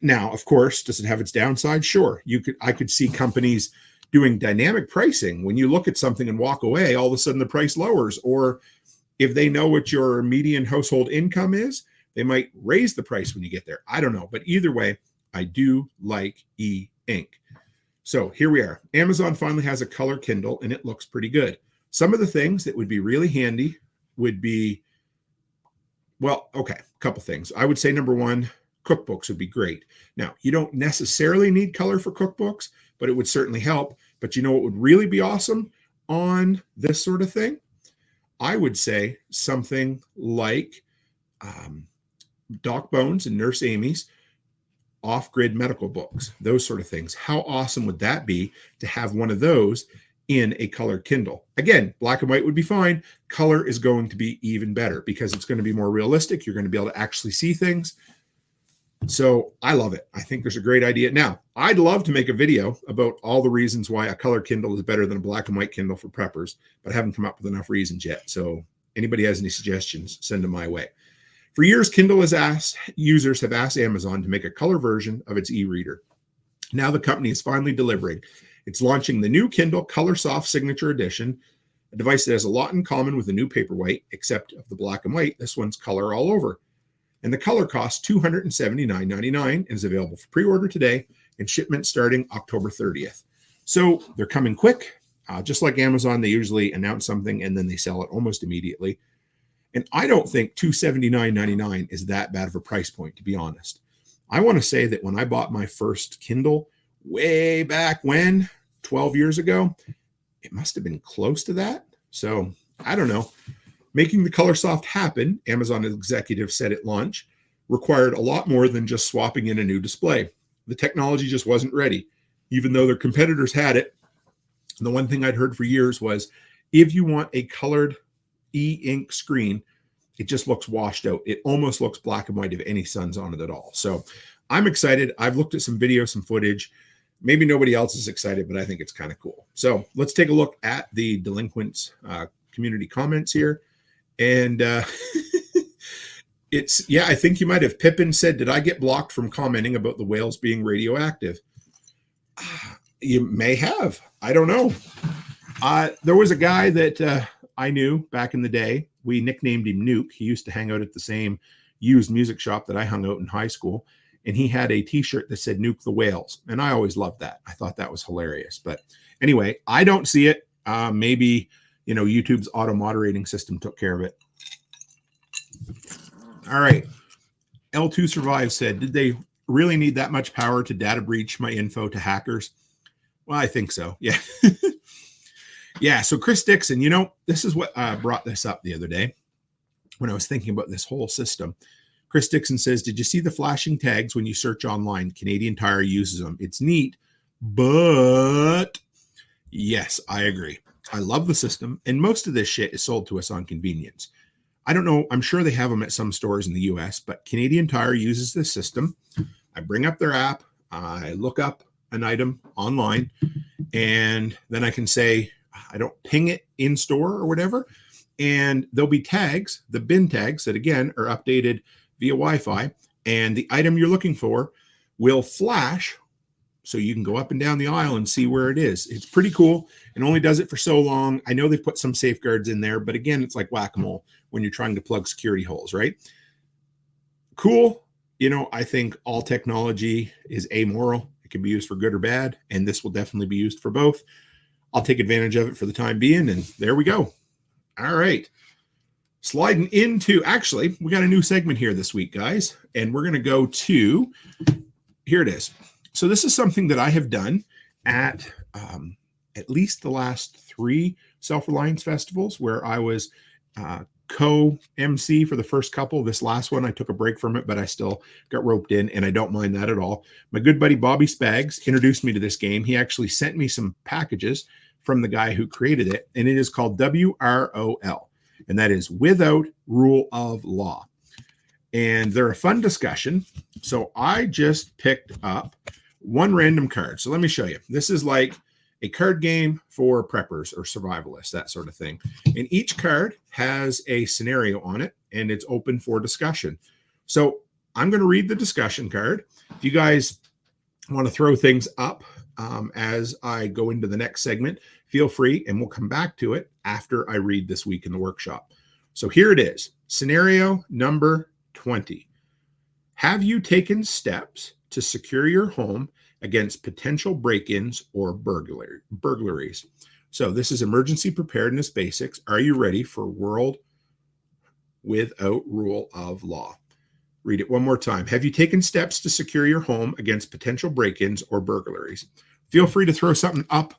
Now, of course, does it have its downside? Sure. I could see companies doing dynamic pricing. When you look at something and walk away, all of a sudden the price lowers. Or if they know what your median household income is, they might raise the price when you get there. I don't know. But either way, I do like e-ink. So here we are. Amazon finally has a color Kindle, and it looks pretty good. Some of the things that would be really handy would be, well, okay, a couple things. I would say number one, cookbooks would be great. Now, you don't necessarily need color for cookbooks, but it would certainly help. But you know what would really be awesome on this sort of thing? I would say something like Doc Bones and Nurse Amy's Offgrid medical books, those sort of things. How awesome would that be to have one of those in a color Kindle? Again, black and white would be fine. Color is going to be even better because it's going to be more realistic. You're going to be able to actually see things. So I love it. I think there's a great idea. Now, I'd love to make a video about all the reasons why a color Kindle is better than a black and white Kindle for preppers, but I haven't come up with enough reasons yet. So anybody has any suggestions, send them my way. For years, users have asked Amazon to make a color version of its e-reader. Now the company is finally delivering. It's launching the new Kindle Color Soft Signature Edition, a device that has a lot in common with the new Paperwhite, except of the black and white. This one's color all over. And the color costs $279.99 and is available for pre-order today and shipment starting October 30th. So they're coming quick. Just like Amazon, they usually announce something and then they sell it almost immediately. And I don't think $279.99 is that bad of a price point, to be honest. I want to say that when I bought my first Kindle way back when, 12 years ago, it must have been close to that. So I don't know. Making the color soft happen, Amazon executives said at launch, required a lot more than just swapping in a new display. The technology just wasn't ready, even though their competitors had it. And the one thing I'd heard for years was, if you want a colored e-ink screen, it just looks washed out. It almost looks black and white if any sun's on it at all. So I'm excited. I've looked at some video, some footage. Maybe nobody else is excited, but I think it's kind of cool. So let's take a look at the delinquents community comments here. And I think you might have. Pippin said, did I get blocked from commenting about the whales being radioactive? You may have. I don't know. There was a guy that I knew back in the day. We nicknamed him Nuke. He used to hang out at the same used music shop that I hung out in high school. And he had a t-shirt that said Nuke the Whales. And I always loved that. I thought that was hilarious. But anyway, I don't see it. Maybe, YouTube's auto moderating system took care of it. All right. L2 Survive said, did they really need that much power to data breach my info to hackers? Well, I think so. Yeah. Yeah. So Chris Dixon, this is what brought this up the other day when I was thinking about this whole system. Chris Dixon says, did you see the flashing tags when you search online? Canadian Tire uses them. It's neat, but yes, I agree. I love the system, and most of this shit is sold to us on convenience. I don't know. I'm sure they have them at some stores in the U.S., but Canadian Tire uses this system. I bring up their app. I look up an item online, and then I can say, I don't ping it in store or whatever, and there'll be tags, the bin tags that, again, are updated via Wi-Fi, and the item you're looking for will flash so you can go up and down the aisle and see where it is. It's pretty cool. It only does it for so long. I know they've put some safeguards in there, but again, it's like whack-a-mole when you're trying to plug security holes, right? Cool. I think all technology is amoral. It can be used for good or bad, and this will definitely be used for both. I'll take advantage of it for the time being, and there we go. All right. Sliding into, actually, we got a new segment here this week, guys, and we're going to go to, here it is. So this is something that I have done at least the last 3 Self-Reliance festivals where I was co-MC for the first couple. This last one, I took a break from it, but I still got roped in, and I don't mind that at all. My good buddy Bobby Spags introduced me to this game. He actually sent me some packages from the guy who created it, and it is called WROL. And that is Without Rule of Law. And they're a fun discussion. So I just picked up one random card. So let me show you. This is like a card game for preppers or survivalists, that sort of thing. And each card has a scenario on it. and it's open for discussion. So I'm going to read the discussion card. If you guys want to throw things up as I go into the next segment, feel free, and we'll come back to it after I read this week in the workshop. So here it is. Scenario number 20. Have you taken steps to secure your home against potential break-ins or burglaries? So this is emergency preparedness basics. Are you ready for world without rule of law? Read it one more time. Have you taken steps to secure your home against potential break-ins or burglaries? Feel free to throw something up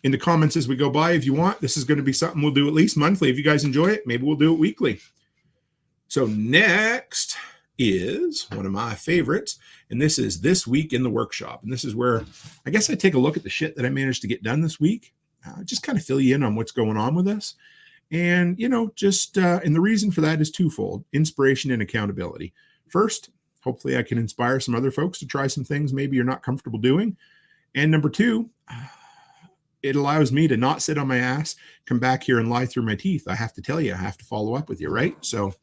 in the comments as we go by if you want. This is going to be something we'll do at least monthly. If you guys enjoy it, maybe we'll do it weekly. So next is one of my favorites, and this is This Week in the Workshop. And this is where I guess I take a look at the shit that I managed to get done this week. Just kind of fill you in on what's going on with us. And, you know, just, and the reason for that is twofold: inspiration and accountability. First, hopefully I can inspire some other folks to try some things maybe you're not comfortable doing. And number two, it allows me to not sit on my ass, come back here and lie through my teeth. I have to tell you, I have to follow up with you, right? So,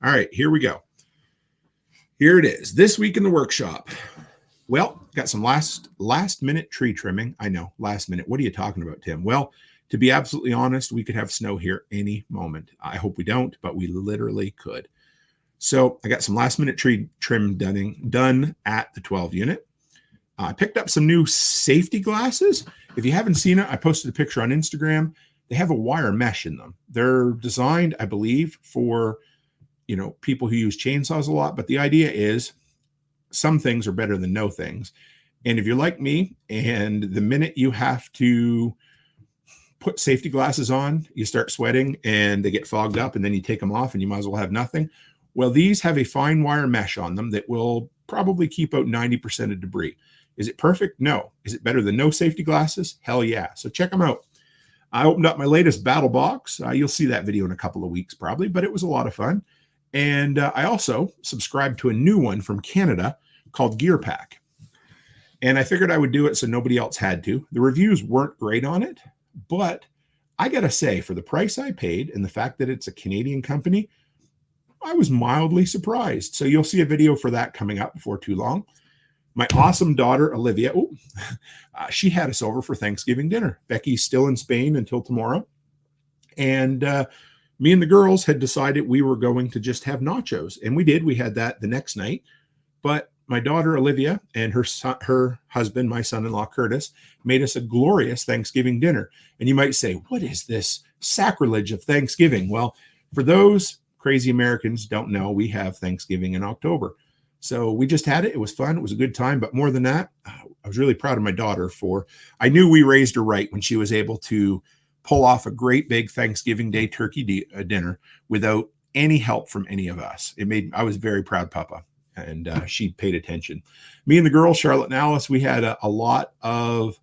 all right, here we go. Here it is. This Week in the Workshop. Well, got some last minute tree trimming. I know, last minute. What are you talking about, Tim? Well, to be absolutely honest, we could have snow here any moment. I hope we don't, but we literally could. So I got some last minute tree trim done at the 12 unit. I picked up some new safety glasses. If you haven't seen it, I posted a picture on Instagram. They have a wire mesh in them. They're designed, I believe, for, you know, people who use chainsaws a lot. But the idea is some things are better than no things. And if you're like me, and the minute you have to put safety glasses on, you start sweating and they get fogged up, and then you take them off and you might as well have nothing. Well, these have a fine wire mesh on them that will probably keep out 90% of debris. Is it perfect? No. Is it better than no safety glasses? Hell yeah. So check them out. I opened up my latest battle box. You'll see that video in a couple of weeks probably, but it was a lot of fun. And I also subscribed to a new one from Canada called Gear Pack. And I figured I would do it so nobody else had to. The reviews weren't great on it, but I got to say, for the price I paid and the fact that it's a Canadian company, I was mildly surprised. So you'll see a video for that coming up before too long. My awesome daughter, Olivia, she had us over for Thanksgiving dinner. Becky's still in Spain until tomorrow. And me and the girls had decided we were going to just have nachos. And we did. We had that the next night. But my daughter, Olivia, and her husband, my son-in-law, Curtis, made us a glorious Thanksgiving dinner. And you might say, what is this sacrilege of Thanksgiving? Well, for those crazy Americans don't know, we have Thanksgiving in October. So we just had it. It was fun. It was a good time. But more than that, I was really proud of my daughter I knew we raised her right when she was able to pull off a great big Thanksgiving Day turkey dinner without any help from any of us. I was very proud, Papa. And she paid attention. Me and the girls, Charlotte and Alice, we had a lot of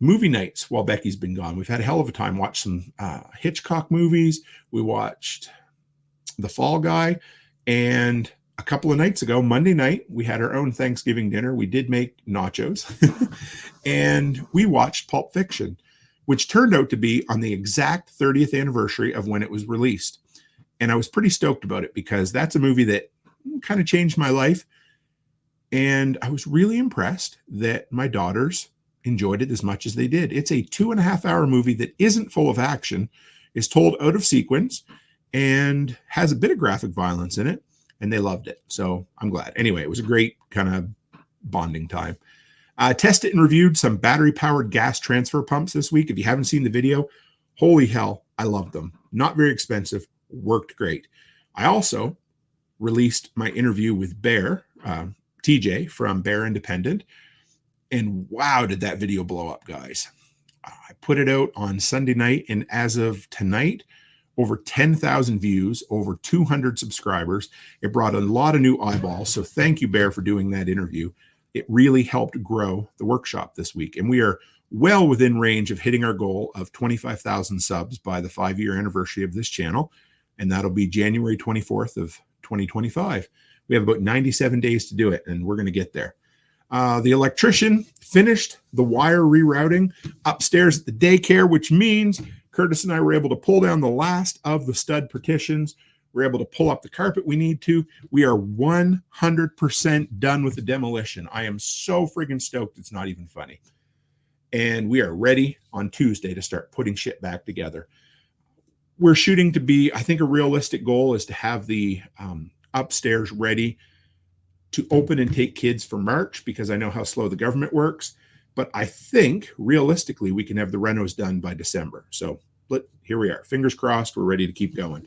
movie nights while Becky's been gone. We've had a hell of a time. Watched some Hitchcock movies. We watched The Fall Guy. And a couple of nights ago, Monday night, we had our own Thanksgiving dinner. We did make nachos. And we watched Pulp Fiction, which turned out to be on the exact 30th anniversary of when it was released. And I was pretty stoked about it because that's a movie that kind of changed my life. And I was really impressed that my daughters enjoyed it as much as they did. It's a 2.5-hour movie that isn't full of action, is told out of sequence, and has a bit of graphic violence in it. And they loved it. So I'm glad. Anyway, it was a great kind of bonding time. Tested and reviewed some battery-powered gas transfer pumps this week. If you haven't seen the video, holy hell, I loved them. Not very expensive. Worked great. I also released my interview with Bear, TJ from Bear Independent. And wow, did that video blow up, guys. I put it out on Sunday night, and as of tonight, over 10,000 views, over 200 subscribers. It brought a lot of new eyeballs. So thank you, Bear, for doing that interview. It really helped grow the workshop this week. And we are well within range of hitting our goal of 25,000 subs by the 5-year anniversary of this channel. And that'll be January 24th of 2025. We have about 97 days to do it, and we're going to get there. The electrician finished the wire rerouting upstairs at the daycare, which means Curtis and I were able to pull down the last of the stud partitions, We're able to pull up the carpet we need to. We are 100% done with the demolition. I am so friggin' stoked. It's not even funny. And we are ready on Tuesday to start putting shit back together. We're shooting to be, I think a realistic goal is to have the upstairs ready to open and take kids for March, because I know how slow the government works. But I think realistically we can have the renos done by December. So here we are. Fingers crossed. We're ready to keep going.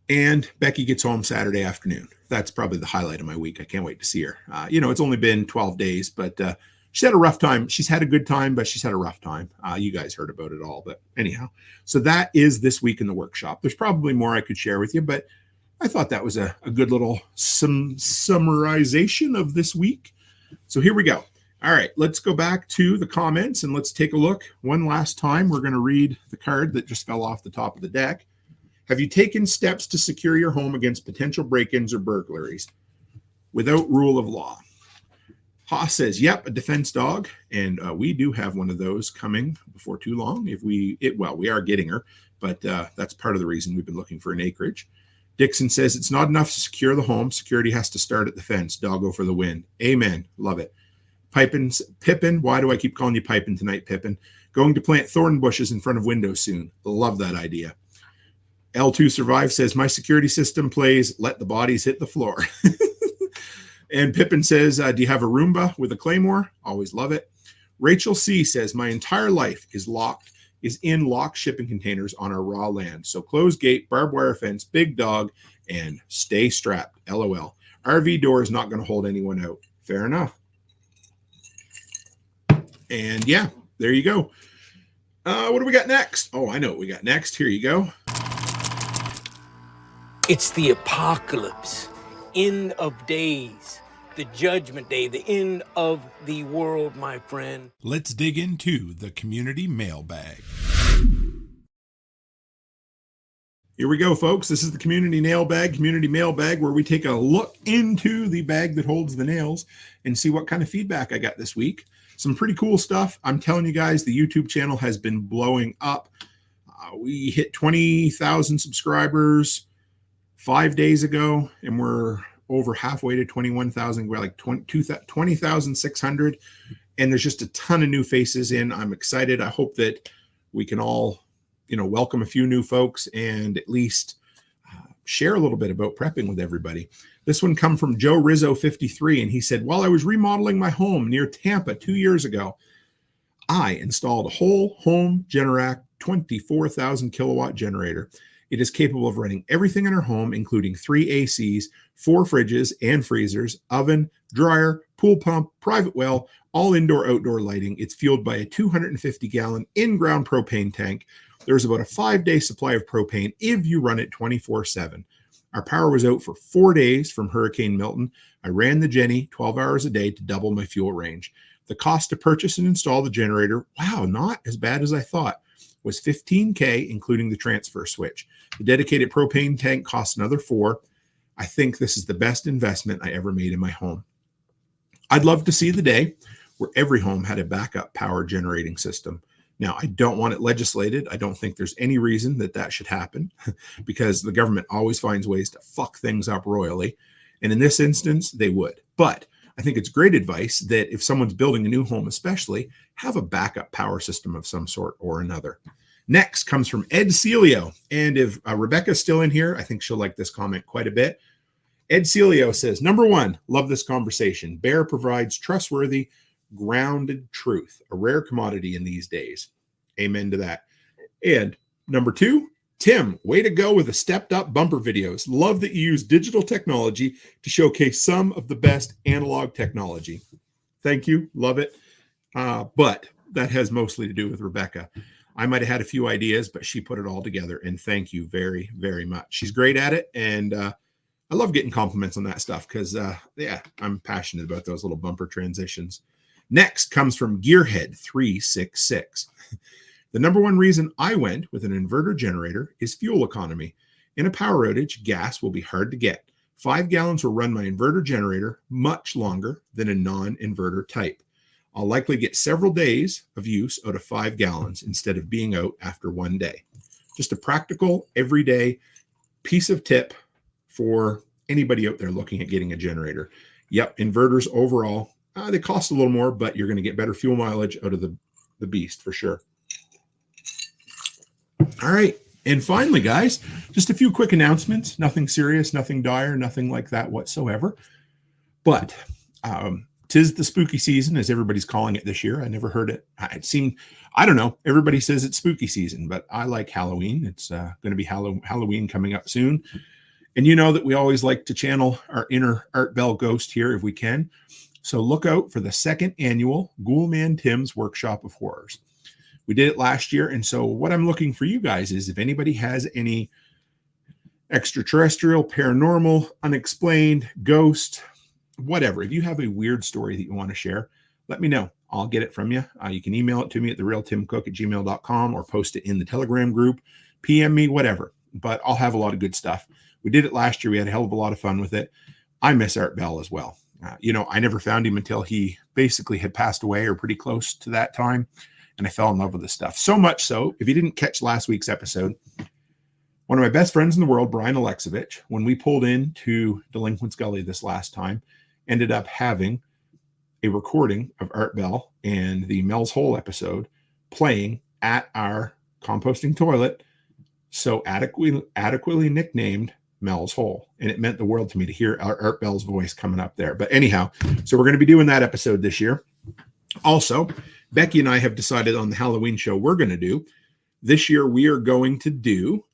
And Becky gets home Saturday afternoon. That's probably the highlight of my week. I can't wait to see her. It's only been 12 days, but she's had a rough time. She's had a good time, but she's had a rough time. You guys heard about it all. But anyhow, so that is this week in the workshop. There's probably more I could share with you, but I thought that was a good little summarization of this week. So here we go. All right, let's go back to the comments and let's take a look one last time. We're going to read the card that just fell off the top of the deck. Have you taken steps to secure your home against potential break-ins or burglaries without rule of law? Haas says, yep, a defense dog. And we do have one of those coming before too long. We are getting her, but that's part of the reason we've been looking for an acreage. Dixon says, it's not enough to secure the home. Security has to start at the fence. Doggo for the win. Amen. Love it. Pippin, why do I keep calling you Pippin tonight, Pippin? Going to plant thorn bushes in front of windows soon. Love that idea. L2 Survive says, my security system plays Let the Bodies Hit the Floor. And Pippin says, do you have a Roomba with a Claymore? Always love it. Rachel C says, my entire life is in locked shipping containers on our raw land. So closed gate, barbed wire fence, big dog, and stay strapped. LOL. RV door is not going to hold anyone out. Fair enough. And yeah, there you go. What do we got next? Oh, I know what we got next. Here you go. It's the apocalypse, end of days, the judgment day, the end of the world, my friend. Let's dig into the community mailbag. Here we go, folks. This is the community mailbag, where we take a look into the bag that holds the nails and see what kind of feedback I got this week. Some pretty cool stuff. I'm telling you guys, the YouTube channel has been blowing up. We hit 20,000 subscribers 5 days ago, and we're over halfway to 21,000. We're like 20,600, and there's just a ton of new faces in. I'm excited. I hope that we can all, welcome a few new folks and at least share a little bit about prepping with everybody. This one come from Joe Rizzo 53, and he said, while I was remodeling my home near Tampa 2 years ago, I installed a whole home Generac 24,000 kilowatt generator. It is capable of running everything in our home, including 3 ACs, 4 fridges and freezers, oven, dryer, pool pump, private well, all indoor-outdoor lighting. It's fueled by a 250-gallon in-ground propane tank. There's about a 5-day supply of propane if you run it 24/7. Our power was out for 4 days from Hurricane Milton. I ran the Jenny 12 hours a day to double my fuel range. The cost to purchase and install the generator, wow, not as bad as I thought, was $15,000, including the transfer switch. The dedicated propane tank costs another $4,000. I think this is the best investment I ever made in my home. I'd love to see the day where every home had a backup power generating system. Now, I don't want it legislated. I don't think there's any reason that should happen because the government always finds ways to fuck things up royally. And in this instance, they would. But I think it's great advice that if someone's building a new home, especially, have a backup power system of some sort or another. Next comes from Ed Celio. And if Rebecca's still in here, I think she'll like this comment quite a bit. Ed Celio says, number 1, love this conversation. Bear provides trustworthy, grounded truth, a rare commodity in these days. Amen to that. And number 2, Tim, way to go with the stepped up bumper videos. Love that you use digital technology to showcase some of the best analog technology. Thank you. Love it. But that has mostly to do with Rebecca. I might have had a few ideas, but she put it all together. And thank you very, very much. She's great at it. And I love getting compliments on that stuff because, I'm passionate about those little bumper transitions. Next comes from Gearhead 366. The number 1 reason I went with an inverter generator is fuel economy. In a power outage, gas will be hard to get. 5 gallons will run my inverter generator much longer than a non-inverter type. I'll likely get several days of use out of 5 gallons instead of being out after 1 day. just a practical, everyday piece of tip for anybody out there looking at getting a generator. Yep, inverters overall, they cost a little more, but you're going to get better fuel mileage out of the beast for sure. All right. And finally, guys, just a few quick announcements. Nothing serious, nothing dire, nothing like that whatsoever. But 'tis the spooky season, as everybody's calling it this year. I never heard it. I don't know. Everybody says it's spooky season, but I like Halloween. It's going to be Halloween coming up soon. And you know that we always like to channel our inner Art Bell ghost here if we can. So look out for the second annual Toolman Tim's Workshop of Horrors. We did it last year. And so what I'm looking for you guys is if anybody has any extraterrestrial, paranormal, unexplained, ghost, whatever, if you have a weird story that you want to share, let me know. I'll get it from you. You can email it to me at therealtimcook@gmail.com or post it in the Telegram group, PM me, whatever. But I'll have a lot of good stuff. We did it last year. We had a hell of a lot of fun with it. I miss Art Bell as well. I never found him until he basically had passed away or pretty close to that time. And I fell in love with this stuff. So much so, if you didn't catch last week's episode, one of my best friends in the world, Brian Alexovich, when we pulled into Delinquent's Gully this last time, ended up having a recording of Art Bell and the Mel's Hole episode playing at our composting toilet, so adequately nicknamed Mel's Hole. And it meant the world to me to hear Art Bell's voice coming up there. But anyhow, so we're going to be doing that episode this year. Also, Becky and I have decided on the Halloween show we're going to do. This year, we are going to do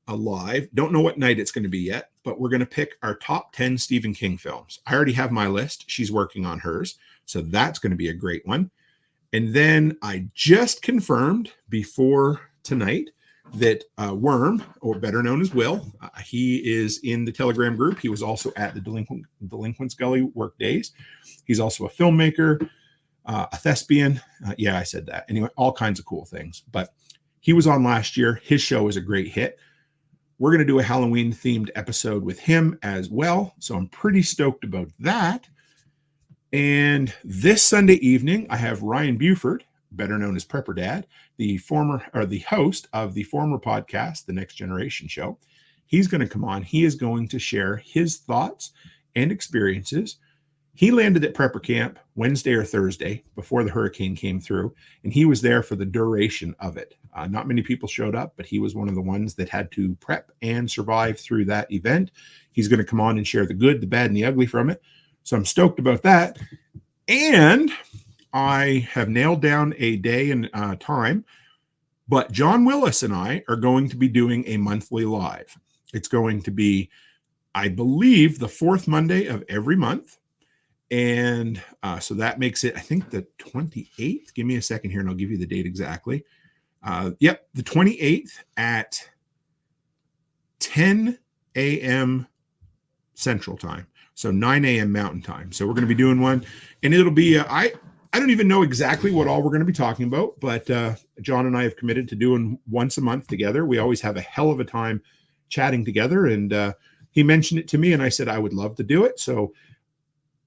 a live. Don't know what night it's going to be yet, but we're going to pick our top 10 Stephen King films. I already have my list. She's working on hers. So that's going to be a great one. And then I just confirmed before tonight that Worm, or better known as Will, he is in the Telegram group. He was also at the Delinquent's Gully work days. He's also a filmmaker, a thespian. Yeah, I said that. Anyway, all kinds of cool things. But he was on last year. His show is a great hit. We're going to do a Halloween themed episode with him as well. So I'm pretty stoked about that. And this Sunday evening, I have Ryan Buford, better known as Prepper Dad, the host of the former podcast, The Next Generation Show. He's going to come on. He is going to share his thoughts and experiences. He landed at Prepper Camp Wednesday or Thursday before the hurricane came through, and he was there for the duration of it. Not many people showed up, but he was one of the ones that had to prep and survive through that event. He's going to come on and share the good, the bad, and the ugly from it. So I'm stoked about that. And I have nailed down a day and time, but John Willis and I are going to be doing a monthly live. It's going to be, I believe, the fourth Monday of every month. And so that makes it, I think, the 28th. Give me a second here and I'll give you the date exactly. Yep, the 28th at 10 a.m. Central Time. So 9 a.m. Mountain Time. So we're going to be doing one. And it'll be, I don't even know exactly what all we're going to be talking about, but John and I have committed to doing once a month together. We always have a hell of a time chatting together. And he mentioned it to me and I said I would love to do it. So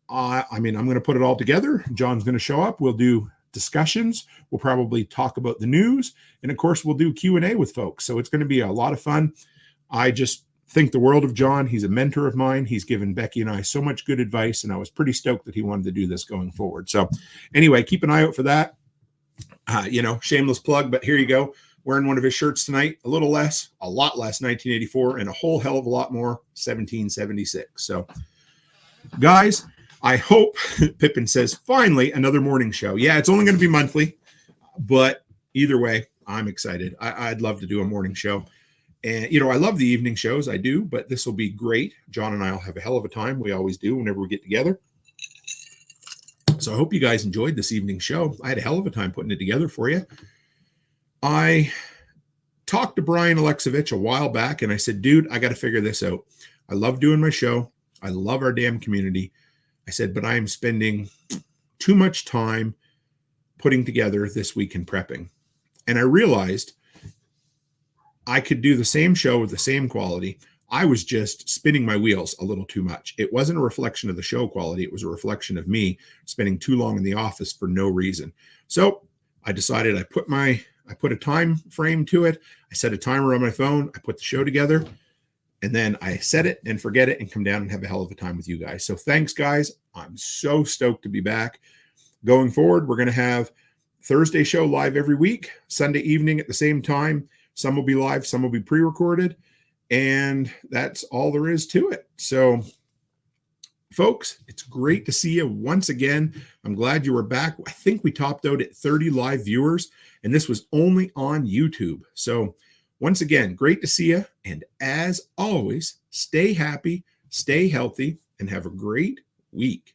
I'm going to put it all together. John's going to show up. We'll do discussions. We'll probably talk about the news. And of course, we'll do Q&A with folks. So it's going to be a lot of fun. I just think the world of John. He's a mentor of mine. He's given Becky and I so much good advice. And I was pretty stoked that he wanted to do this going forward. So anyway, keep an eye out for that. Shameless plug, but here you go. Wearing one of his shirts tonight, a lot less 1984 and a whole hell of a lot more 1776. So guys, I hope, Pippin says, finally, another morning show. Yeah, it's only going to be monthly, but either way, I'm excited. I'd love to do a morning show. And, I love the evening shows. I do, but this will be great. John and I will have a hell of a time. We always do whenever we get together. So I hope you guys enjoyed this evening's show. I had a hell of a time putting it together for you. I talked to Brian Alexovich a while back, and I said, dude, I got to figure this out. I love doing my show. I love our damn community. I said, but I am spending too much time putting together This Week in Prepping. And I realized I could do the same show with the same quality. I was just spinning my wheels a little too much. It wasn't a reflection of the show quality. It was a reflection of me spending too long in the office for no reason. So I decided I put my I put a time frame to it. I set a timer on my phone. I put the show together, and then I set it and forget it and come down and have a hell of a time with you guys. So thanks, guys. I'm so stoked to be back. Going forward, we're going to have Thursday show live every week, Sunday evening at the same time. Some will be live, some will be pre-recorded, and that's all there is to it. So, folks, it's great to see you once again. I'm glad you were back. I think we topped out at 30 live viewers, and this was only on YouTube. So, once again, great to see you. And as always, stay happy, stay healthy, and have a great week.